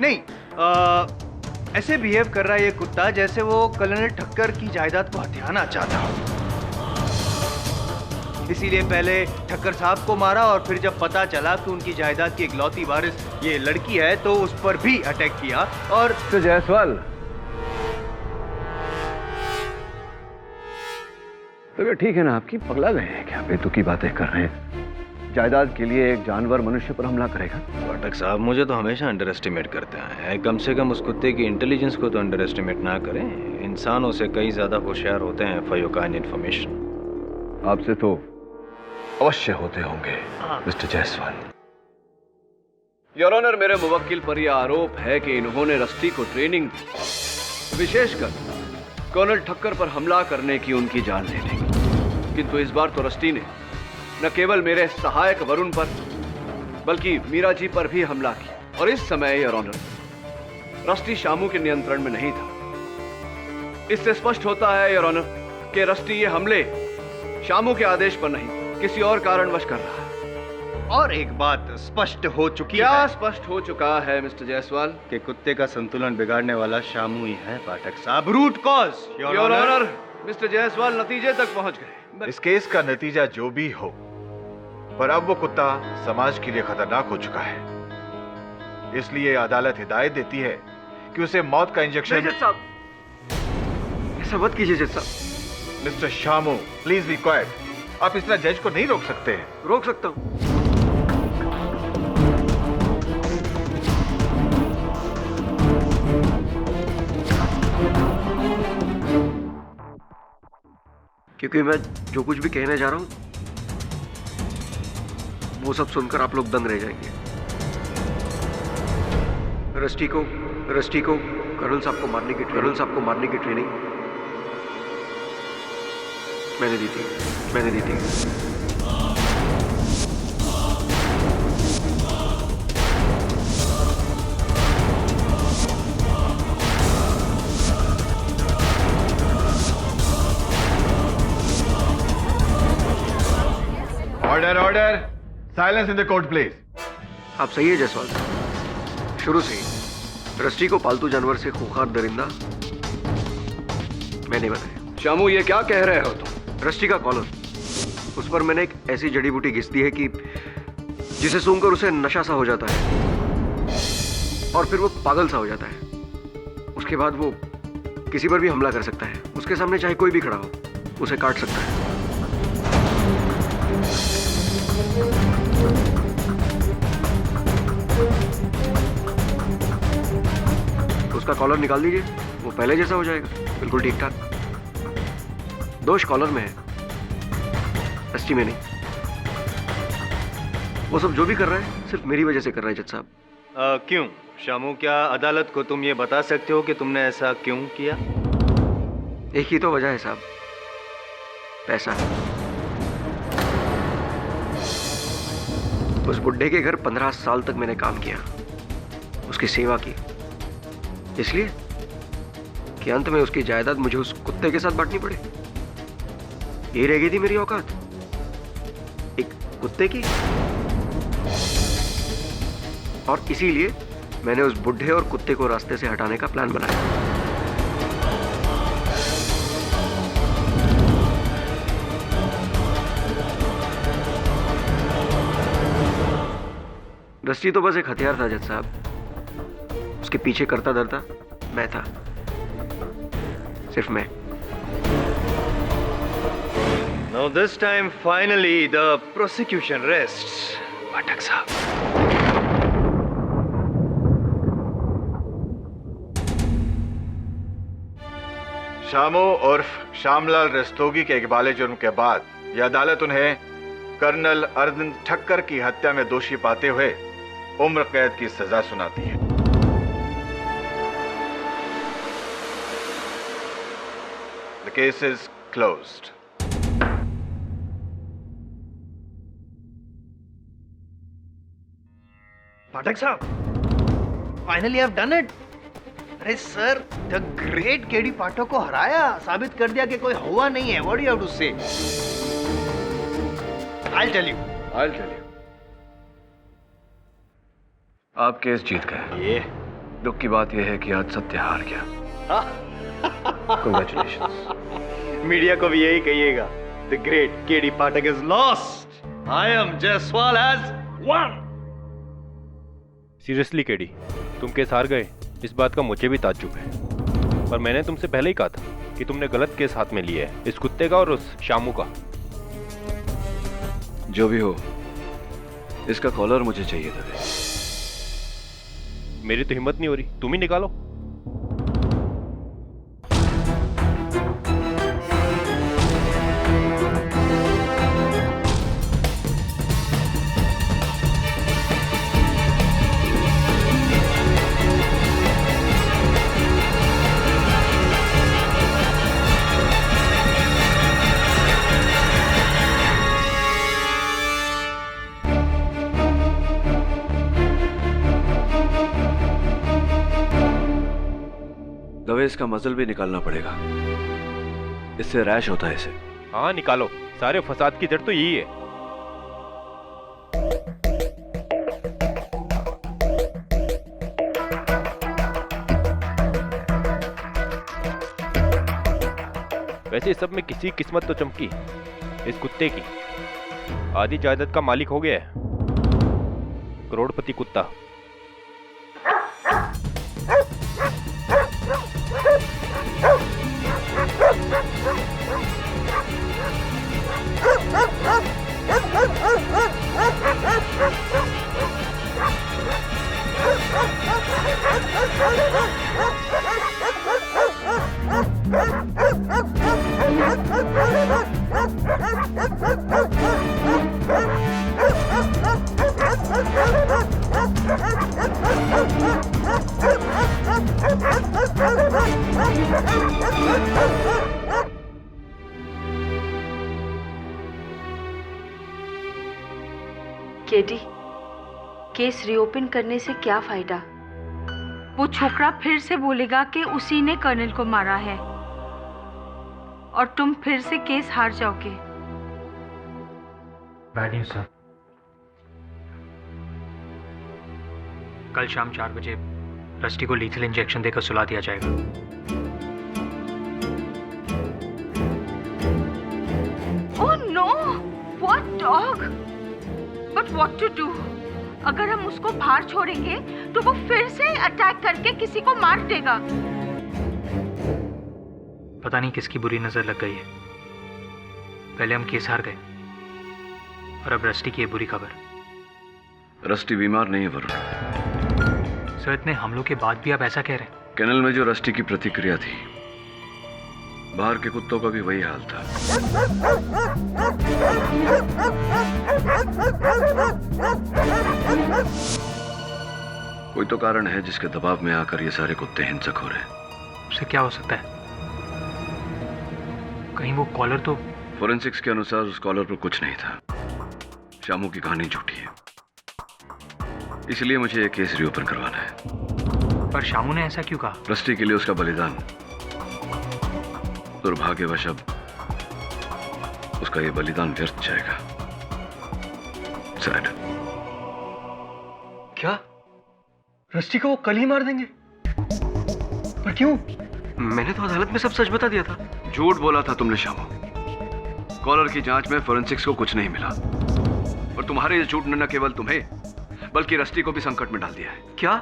नहीं, ऐसे बिहेव कर रहा है ये कुत्ता जैसे वो कर्नल ठक्कर की जायदाद को हथियाना चाहता हो। इसीलिए पहले ठक्कर साहब को मारा और फिर जब पता चला कि उनकी जायदाद की इकलौती वारिस ये लड़की है तो उस पर भी अटैक किया। और तो जायसवाल, तो ये ठीक है ना आपकी? पगला गए हैं क्या? बेतुकी बातें कर रहे हैं। जायदाद के लिए एक जानवर मनुष्य पर हमला करेगा? पाठक साहब, मुझे तो हमेशा अंडर एस्टिमेट करते हैं। कम से कम उस कुत्ते की इंटेलिजेंस को तो अंडर एस्टिमेट ना करें। इंसानों से कई ज्यादा होशियार होते हैं फॉर योर काइंड इंफॉर्मेशन। आपसे तो अवश्य होते होंगे मिस्टर जायसवाल। योर ऑनर, मेरे मुवक्किल पर यह आरोप है कि इन्होंने रस्टी को ट्रेनिंग दी, विशेषकर कर्नल ठक्कर पर हमला करने की, उनकी जान लेने की। किंतु इस बार तो रस्टी ने न केवल मेरे सहायक वरुण पर बल्कि मीरा जी पर भी हमला किया। और इस समय योर ऑनर, रस्टी शामू के नियंत्रण में नहीं था। इससे स्पष्ट होता है योर ऑनर कि रस्टी ये हमले शामू के आदेश पर नहीं, किसी और कारणवश कर रहा है। और एक बात स्पष्ट हो चुकी क्या है। स्पष्ट हो चुका है मिस्टर जायसवाल? कि कुत्ते का संतुलन बिगाड़ने वाला शामू ही है पाठक साहब। Root cause your honour, mister Jaiswal नतीजे तक पहुंच गए। इस केस का नतीजा जो भी हो, पर अब वो कुत्ता समाज के लिए खतरनाक हो चुका है। इसलिए अदालत हिदायत देती है कि उसे मौत का इंजेक्शन। जज साहब, ऐसा मत कीजिए जज साहब। Mister Shamu, please be quite. आप इस तरह जज को नहीं रोक सकते हैं। रोक सकता हूं। क्योंकि मैं जो कुछ भी कहने जा रहा हूं वो सब सुनकर आप लोग दंग रह जाएंगे। रस्टी को कर्नल साहब को मारने की ट्रेनिंग मैंने दी थी। Order, silence in the court please. आप सही है जायसवाल साहब, शुरू से ही रस्टी को पालतू जानवर से खूंखार दरिंदा मैंने बनाया। शामू, ये क्या कह रहे हो तुम? रस्टी का कॉलर, उस पर मैंने एक ऐसी जड़ी बूटी घिस दी है कि जिसे सूंघकर उसे नशा सा हो जाता है और फिर वो पागल सा हो जाता है। उसके बाद वो किसी पर भी हमला कर सकता है। उसके सामने चाहे कोई भी खड़ा हो, उसे काट सकता है। उसका कॉलर निकाल दीजिए, वो पहले जैसा हो जाएगा, बिल्कुल ठीक ठाक। दोष कॉलर में है, रस्टी में नहीं। वो सब जो भी कर रहा है सिर्फ मेरी वजह से कर रहा है जज साहब। क्यों शामू, क्या अदालत को तुम ये बता सकते हो कि तुमने ऐसा क्यों किया? एक ही तो वजह है साहब, पैसा। उस बुड्ढे के घर 15 साल तक मैंने काम किया, उसकी सेवा की, इसलिए कि अंत में उसकी जायदाद मुझे उस कुत्ते के साथ बांटनी पड़े। ये रह गई थी मेरी औकात, एक कुत्ते की। और इसीलिए मैंने उस बुड्ढे और कुत्ते को रास्ते से हटाने का प्लान बनाया। रस्टी तो बस एक हथियार था जज साहब, उसके पीछे करता धरता मैं था, सिर्फ मैं। Now this time finally the prosecution rests, पाठक साहब। शामू उर्फ श्यामलाल रस्तोगी के इकबाले जुर्म के बाद यह अदालत उन्हें कर्नल अरविंद ठक्कर की हत्या में दोषी पाते हुए उम्र कैद की सजा सुनाती है। The case is closed. पाठक साहब, finally I have done it. अरे सर, द ग्रेट केडी पाठक को हराया, साबित कर दिया कि कोई हुआ नहीं है। What do you have to say? I'll tell you. आप केस जीत गए। ये दुख की बात यह है कि आज सत्य हार गया। Congratulations. मीडिया को भी यही कहिएगा, the great KD Pathak is lost, I am Jaiswal has won. Seriously KD, तुम केस हार गए, इस बात का मुझे भी ताज्जुब है। पर मैंने तुमसे पहले ही कहा था कि तुमने गलत केस हाथ में लिया है, इस कुत्ते का और उस शामू का। जो भी हो, इसका कॉलर मुझे चाहिए था। मेरी तो हिम्मत नहीं हो रही, तुम ही निकालो। दवे इसका मजल भी निकालना पड़ेगा, इससे रैश होता है इसे। हाँ निकालो, सारे फसाद की जड़ तो यही है। वैसे इस सब में किसी किस्मत तो चमकी, इस कुत्ते की। आधी जायदाद का मालिक हो गया है, करोड़पति कुत्ता। केडी, केस रीओपन करने से क्या फायदा? वो छोकरा फिर से बोलेगा कि उसी ने कर्नल को मारा है और तुम फिर से केस हार जाओगे। Bad news sir. कल शाम 4 बजे रस्टी को लीथल इंजेक्शन देकर सुला दिया जाएगा। Oh no, what dog? But what to do? अगर हम उसको बाहर छोड़ेंगे तो वो फिर से अटैक करके किसी को मार देगा। पता नहीं किसकी बुरी नजर लग गई है। पहले हम केस हार गए और अब रस्टी की ये बुरी खबर। रस्टी बीमार नहीं है वरुण। सर, इतने हमलों के बाद भी आप ऐसा कह रहे हैं? कैनल में जो रस्टी की प्रतिक्रिया थी, बाहर के कुत्तों का भी वही हाल था। कोई तो कारण है जिसके दबाव में आकर ये सारे कुत्ते हिंसक हो रहे हैं। उससे क्या हो सकता है? कहीं वो कॉलर तो... फोरेंसिक्स के अनुसार उस कॉलर पर कुछ नहीं था। शामू की कहानी झूठी है, इसलिए मुझे ये केस रीओपन करवाना है। पर शामू ने ऐसा क्यों कहा? रस्टी के लिए उसका बलिदान। दुर्भाग्यवश अब उसका ये बलिदान व्यर्थ जाएगा। सैड। क्या रस्टी को वो कल ही मार देंगे? पर क्यों? मैंने तो अदालत में सब सच बता दिया था। झूठ बोला था तुमने शामू। कॉलर की जांच में फोरेंसिक्स को कुछ नहीं मिला और तुम्हारे इस झूठ ने न केवल तुम्हें बल्कि रस्टी को भी संकट में डाल दिया है। क्या?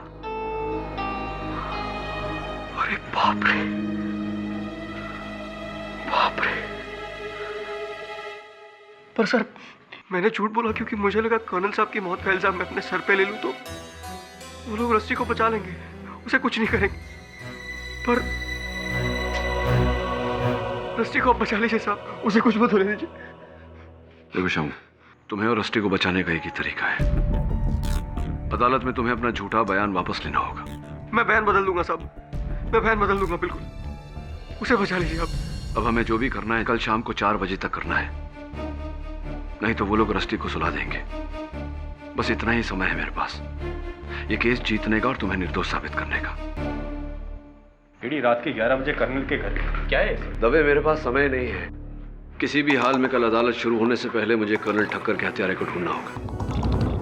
अरे बाप रे, बाप रे। पर सर, मैंने झूठ बोला क्योंकि मुझे लगा कर्नल साहब की मौत का इल्जाम मैं अपने सर पे ले लूं तो वो लोग रस्टी को बचा लेंगे, उसे कुछ नहीं करेंगे। पर रस्टी को आप बचा लीजिए साहब, उसे कुछ मत होने दीजिए। देखो शामू, तुम्हें और रस्टी को बचाने का एक ही तरीका है। अदालत में तुम्हें अपना झूठा बयान वापस लेना होगा। मैं बयान बदल दूंगा साहब, मैं बयान बदल दूंगा, बिल्कुल। उसे बचा लीजिए आप। अब हमें जो भी करना है कल शाम को 4 बजे तक करना है, नहीं तो वो लोग रस्टी को सुला देंगे। बस इतना ही समय है मेरे पास, ये केस जीतने का और तुम्हें निर्दोष साबित करने का। एडी, रात के 11 बजे कर्नल के घर क्या है? दबे, मेरे पास समय नहीं है। किसी भी हाल में कल अदालत शुरू होने से पहले मुझे कर्नल ठक्कर के हत्यारे को ढूंढना होगा।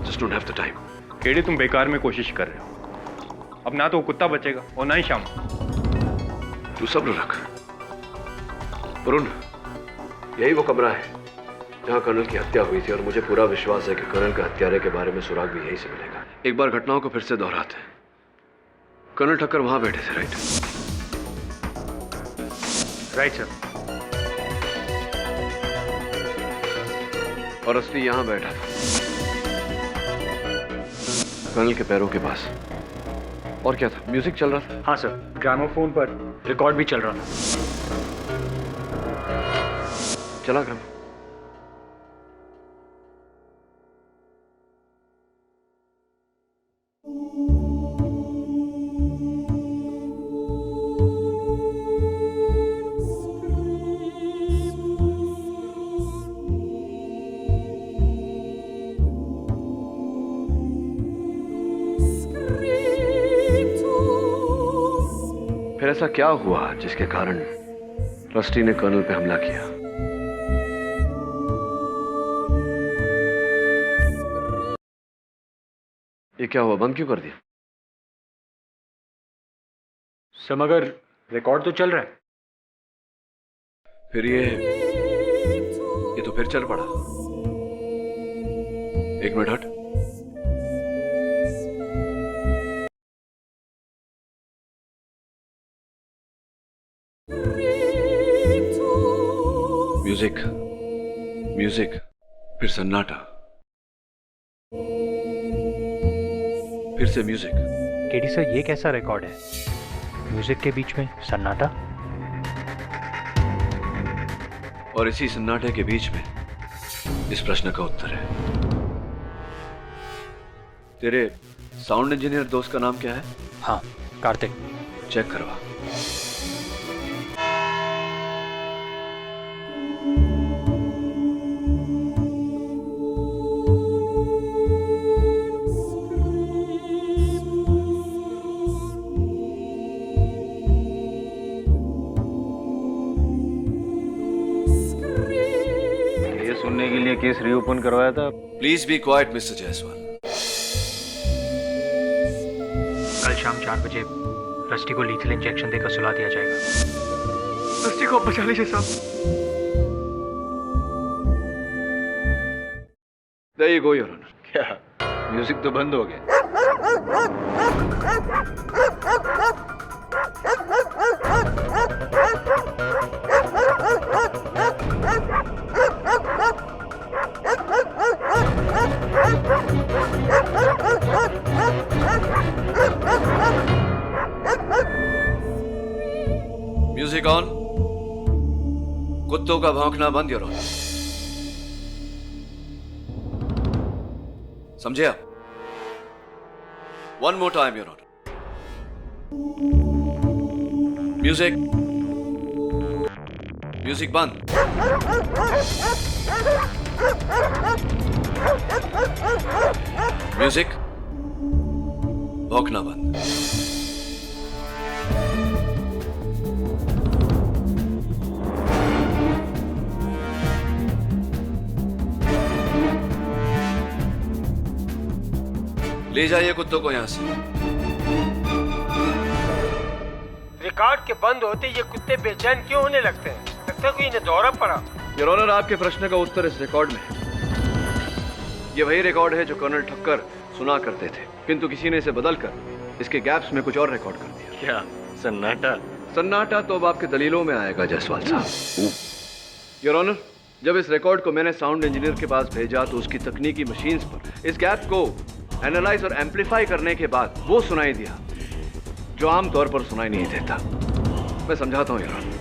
Just don't have the time. Eddie, तुम बेकार में कोशिश कर रहे हो। अब ना तो वो कुत्ता बचेगा और ना ही शाम। तू सब्र रख वरुण, यही वो कमरा है जहां कर्नल की हत्या हुई थी और मुझे पूरा विश्वास है कि कर्नल के हत्यारे के बारे में सुराग भी यहीं से मिलेगा। एक बार घटनाओं को फिर से दोहराते हैं। कर्नल ठक्कर वहां बैठे थे, राइट? Right sir. और रस्टी यहां बैठा था कर्नल के पैरों के पास। और क्या था? म्यूजिक चल रहा था? हाँ सर, ग्रामोफोन पर रिकॉर्ड भी चल रहा था। चला ग्राम। फिर ऐसा क्या हुआ जिसके कारण रस्टी ने कर्नल पे हमला किया? ये क्या हुआ? बंद क्यों कर दिया? सर, मगर रिकॉर्ड तो चल रहा है। फिर ये तो फिर चल पड़ा। एक मिनट हट। म्यूजिक, म्यूजिक, फिर सन्नाटा, फिर से म्यूजिक। केडी सर, ये कैसा रिकॉर्ड है? म्यूजिक के बीच में सन्नाटा, और इसी सन्नाटे के बीच में इस प्रश्न का उत्तर है। तेरे साउंड इंजीनियर दोस्त का नाम क्या है? हाँ, कार्तिक। चेक करवा। केस रीओपन करवाया था। Please be quite mister Jaiswal. कल शाम 4 बजे रस्टी को लीथल इंजेक्शन देकर सुला दिया जाएगा। रस्टी को आप बचा लीजिए साहब। There you go, Your Honor. क्या म्यूजिक तो बंद हो गया? Music on. कुत्तों का भौंकना बंद, योर ऑनर। समझे आप? One more time, your honour. Music, music बंद। म्यूजिक, भौंकना बंद। ले जाइए कुत्तों को यहां से। रिकॉर्ड के बंद होते ये कुत्ते बेचैन क्यों होने लगते हैं? लगता है कोई इन्हें दौरा पड़ा। योर ऑनर, आपके प्रश्न का उत्तर इस रिकॉर्ड में है। ये वही रिकॉर्ड है जो कर्नल ठक्कर सुना करते थे, किंतु किसी ने इसे बदलकर इसके गैप्स में कुछ और रिकॉर्ड कर दिया। क्या सन्नाटा? सन्नाटा तो अब आपके दलीलों में आएगा जायसवाल साहब। योर ऑनर, जब इस रिकॉर्ड को मैंने साउंड इंजीनियर के पास भेजा तो उसकी तकनीकी मशीन्स पर इस गैप को एनालाइज और एम्पलीफाई करने के बाद वो सुनाई दिया जो आमतौर पर सुनाई नहीं देता। मैं समझाता हूं यार।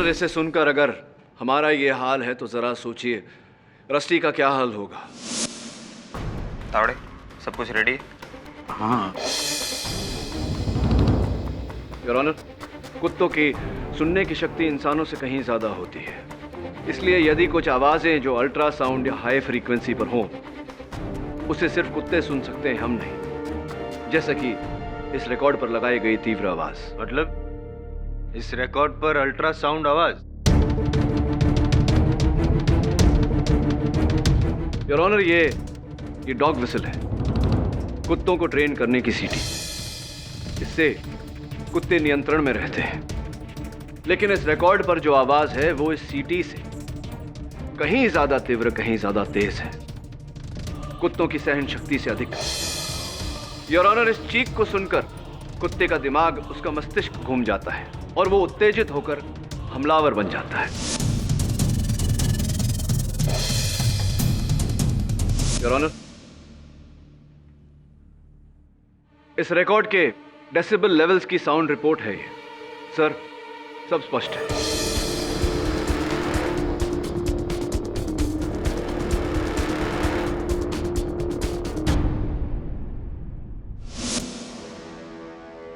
इसे सुनकर अगर हमारा ये हाल है तो जरा सोचिए रस्टी का क्या हाल होगा। तावड़े, सब कुछ रेडी? हाँ। योर ऑनर, कुत्तों की सुनने की शक्ति इंसानों से कहीं ज्यादा होती है, इसलिए यदि कुछ आवाजें जो अल्ट्रासाउंड या हाई फ्रीक्वेंसी पर हों उसे सिर्फ कुत्ते सुन सकते हैं, हम नहीं। जैसा कि इस रिकॉर्ड पर लगाई गई तीव्र आवाज। मतलब इस रिकॉर्ड पर अल्ट्रासाउंड आवाज? योर ऑनर, ये डॉग विसल है, कुत्तों को ट्रेन करने की सीटी। इससे कुत्ते नियंत्रण में रहते हैं, लेकिन इस रिकॉर्ड पर जो आवाज है वो इस सीटी से कहीं ज्यादा तीव्र, कहीं ज्यादा तेज है, कुत्तों की सहन शक्ति से अधिक। योर ऑनर, इस चीख को सुनकर कुत्ते का दिमाग, उसका मस्तिष्क घूम जाता है और वो उत्तेजित होकर हमलावर बन जाता है। योर ऑनर, इस रिकॉर्ड के डेसिबल लेवल्स की साउंड रिपोर्ट है ये। सर, सब स्पष्ट है।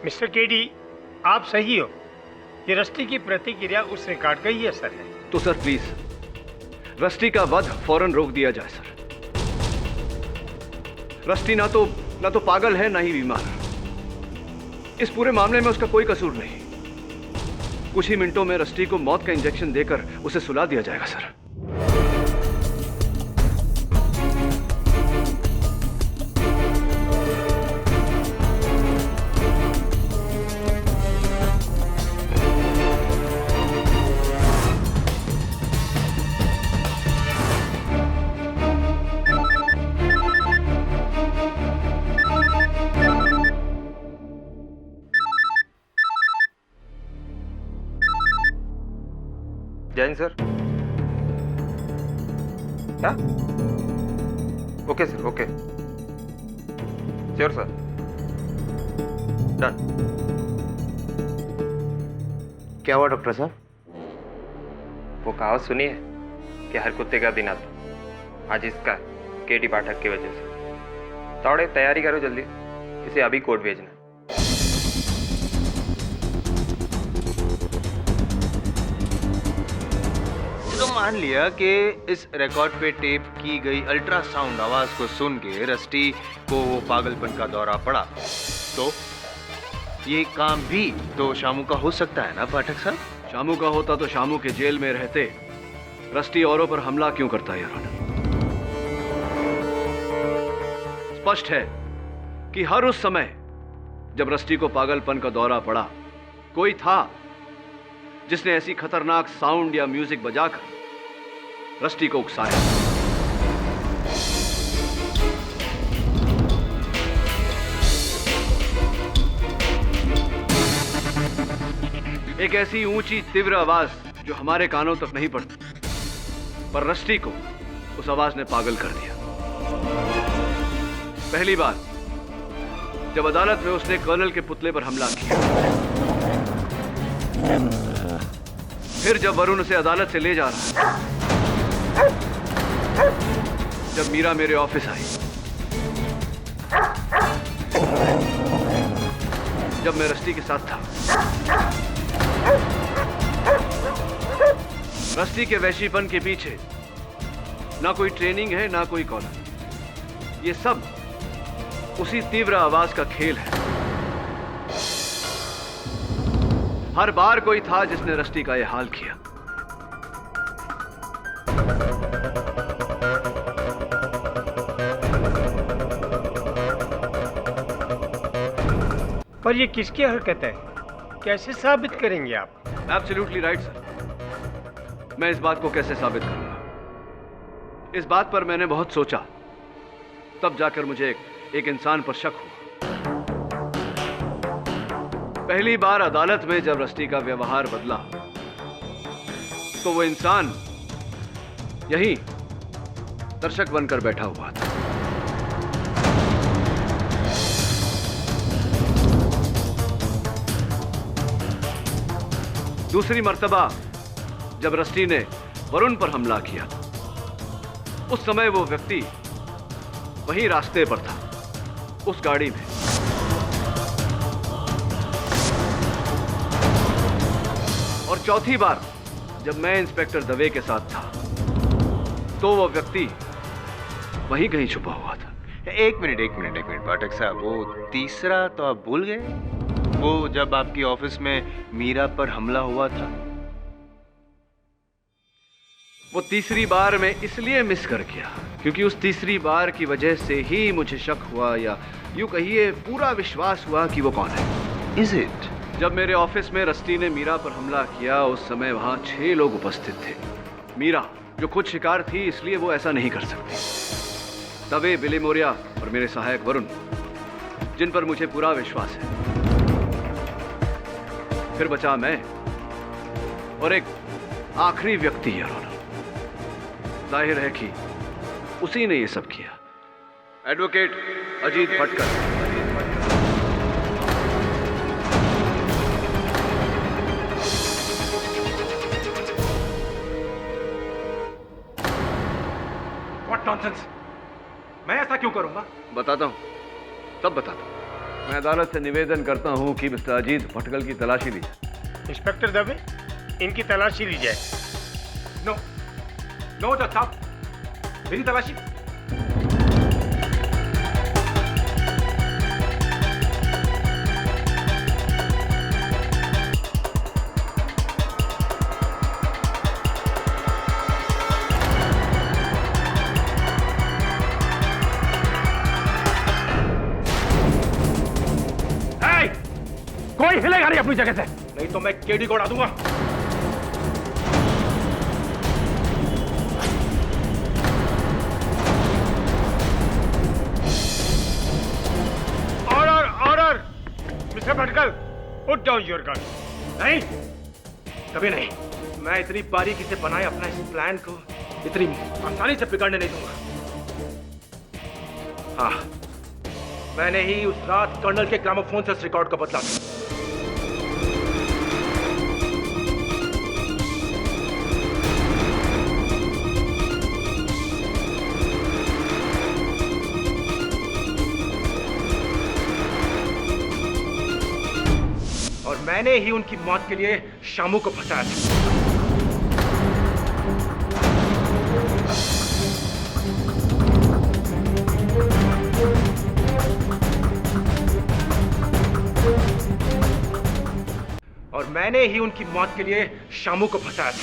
मिस्टर केडी, आप सही हो। ये रस्टी की प्रतिक्रिया उस रिकॉर्ड का ही असर है। तो सर प्लीज रस्टी का वध फौरन रोक दिया जाए सर। रस्टी ना तो पागल है, ना ही बीमार। इस पूरे मामले में उसका कोई कसूर नहीं। कुछ ही मिनटों में रस्टी को मौत का इंजेक्शन देकर उसे सुला दिया जाएगा सर। जैन सर, क्या? Okay sir, okay, sure sir, done. क्या हुआ डॉक्टर साहब? वो कहावत सुनी है कि हर कुत्ते का दिन आता, आज इसका केडी पाठक की वजह से। थोड़े तैयारी करो जल्दी, इसे अभी कोर्ट भेजना। तो मान लिया कि इस रिकॉर्ड पे टेप की गई अल्ट्रासाउंड आवाज को सुन के रस्टी को वो पागलपन का दौरा पड़ा, तो ये काम भी तो शामू का हो सकता है ना पाठक साहब? शामू का होता तो शामू के जेल में रहते रस्टी औरों पर हमला क्यों करता है यार? स्पष्ट है कि हर उस समय जब रस्टी को पागलपन का दौरा पड़ा, कोई था जिसने ऐसी खतरनाक साउंड या म्यूजिक बजाकर रस्टी को उकसाया। एक ऐसी ऊंची तीव्र आवाज जो हमारे कानों तक नहीं पड़ती, पर रस्टी को उस आवाज ने पागल कर दिया। पहली बार जब अदालत में उसने कर्नल के पुतले पर हमला किया, फिर जब वरुण उसे अदालत से ले जा रहा, जब मीरा मेरे ऑफिस आई, जब मैं रस्टी के साथ था, रस्टी के वैशीपन के पीछे ना कोई ट्रेनिंग है ना कोई कॉलर, ये सब उसी तीव्र आवाज का खेल है। हर बार कोई था जिसने रस्टी का यह हाल किया। पर ये किसकी हरकत है, कैसे साबित करेंगे आप? Absolutely right sir. मैं इस बात को कैसे साबित करूंगा, इस बात पर मैंने बहुत सोचा, तब जाकर मुझे एक इंसान पर शक हुआ। पहली बार अदालत में जब रस्टी का व्यवहार बदला, तो वो इंसान यहीं दर्शक बनकर बैठा हुआ था। दूसरी मर्तबा जब रस्टी ने वरुण पर हमला किया, उस समय वो व्यक्ति वहीं रास्ते पर था, उस गाड़ी में। और चौथी बार जब मैं इंस्पेक्टर दवे के साथ था, तो वो व्यक्ति वहीं कहीं छुपा हुआ था। एक मिनट पाठक साहब, वो तीसरा तो आप भूल गए? वो जब आपकी ऑफिस में मीरा पर हमला हुआ था। वो तीसरी बार मैं इसलिए मिस कर गया क्योंकि उस तीसरी बार की वजह से ही मुझे शक हुआ, या यूं कहिए पूरा विश्वास हुआ कि वो कौन है। Is it? जब मेरे ऑफिस में रस्टी ने मीरा पर हमला किया, उस समय वहां 6 लोग उपस्थित थे। मीरा जो खुद शिकार थी, इसलिए वो ऐसा नहीं कर सकती। तवे, बिली मोरिया और मेरे सहायक वरुण, जिन पर मुझे पूरा विश्वास है। फिर बचा मैं और एक आखिरी व्यक्ति, योर ऑनर। जाहिर है कि उसी ने ये सब किया। Advocate Ajit Bhatkar. What nonsense? मैं ऐसा क्यों करूंगा? बताता हूं, सब बताता हूं। मैं अदालत से निवेदन करता हूं कि मिस्टर अजीत भटकल की तलाशी ली जाए। इंस्पेक्टर दवे, इनकी तलाशी ली जाए। नो जज साहब, मेरी तलाशी। कोई हिलेगा नहीं अपनी जगह से, नहीं तो मैं केडी को उड़ा दूंगा। Order mister Bhatkal, put down your gun. नहीं, कभी नहीं। मैं इतनी बारीकी से बनाए अपना इस प्लान को इतनी आसानी से बिगड़ने नहीं दूंगा। हाँ, मैंने ही उस रात कर्नल के ग्रामोफोन से उस रिकॉर्ड का बदला था। और मैंने ही उनकी मौत के लिए शामू को फंसाया था। और मैंने ही उनकी मौत के लिए शामू को फंसाया था।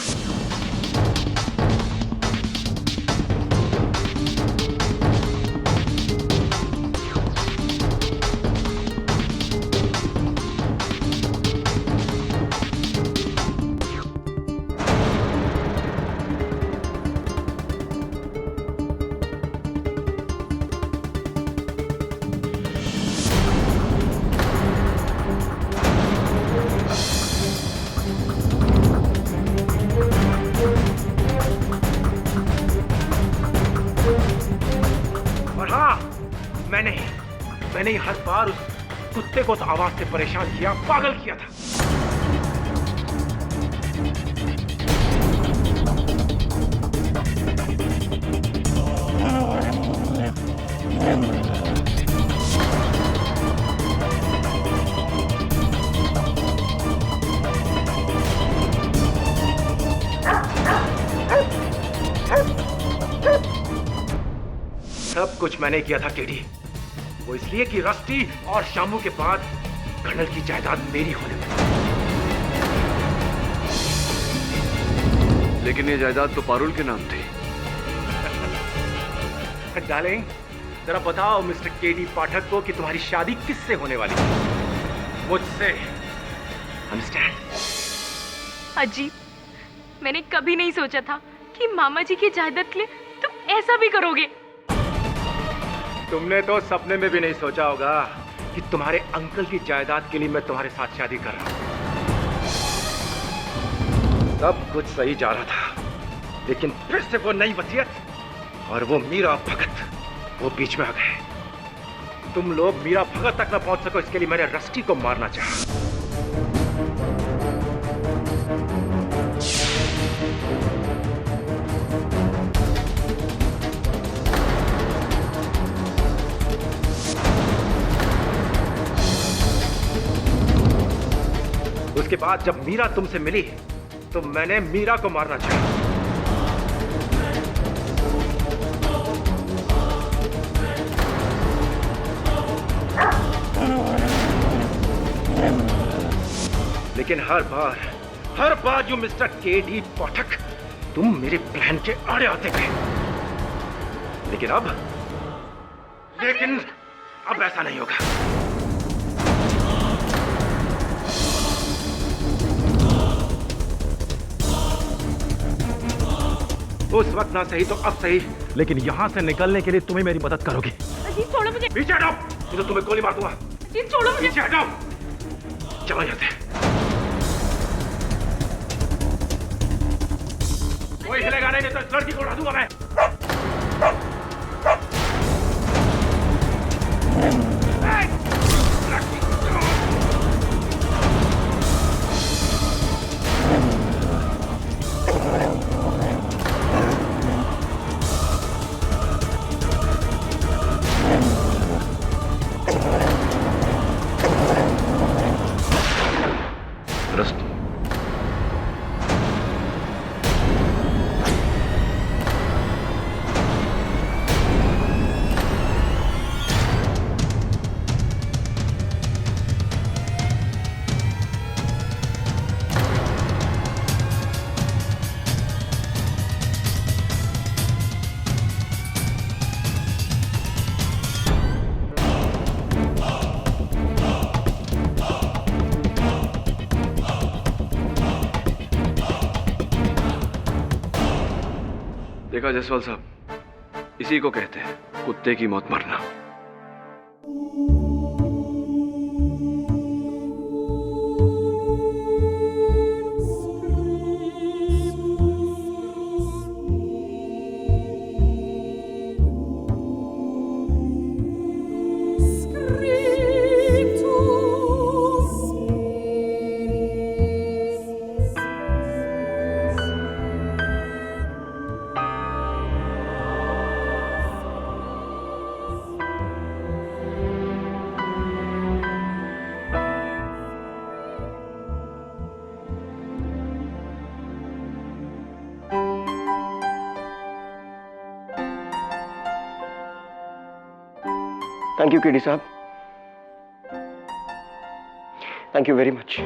मैंने हर बार उस कुत्ते को तो आवाज से परेशान किया, पागल किया था। सब कुछ मैंने किया था केडी, वो इसलिए कि रस्टी और शामू के बाद कर्नल की जायदाद मेरी होने वाली। लेकिन ये जायदाद तो पारुल के नाम थी। डार्लिंग, जरा बताओ मिस्टर केडी पाठक को कि तुम्हारी शादी किससे होने वाली है? मुझसे। अंडरस्टैंड? अजी, मैंने कभी नहीं सोचा था कि मामा जी की जायदाद के लिए तुम ऐसा भी करोगे। तुमने तो सपने में भी नहीं सोचा होगा कि तुम्हारे अंकल की जायदाद के लिए मैं तुम्हारे साथ शादी कर रहा हूं। सब कुछ सही जा रहा था, लेकिन फिर से वो नई वसीयत और वो मीरा भगत वो बीच में आ गए। तुम लोग मीरा भगत तक न पहुंच सको, इसके लिए मैंने रस्टी को मारना चाहा। उसके बाद जब मीरा तुमसे मिली तो मैंने मीरा को मारना चाहा। लेकिन हर बार यू मिस्टर केडी पाठक, तुम मेरे प्लान के आड़े आते गए। लेकिन अब ऐसा नहीं होगा। उस वक्त ना सही तो अब सही, लेकिन यहां से निकलने के लिए तुम्हें मेरी मदद करोगी। अजीत छोड़ो मुझे। पीछे हटाओ, नहीं तो तुम्हें गोली मार दूंगा। अजीत छोड़ो मुझे। पीछे हटाओ, चलो यहाँ से। कोई हिलेगा नहीं तो इस लड़की को उड़ा दूंगा मैं। देखा जायसवाल साहब, इसी को कहते हैं कुत्ते की मौत मरना। थैंक यू केडी साहब, थैंक यू वेरी मच।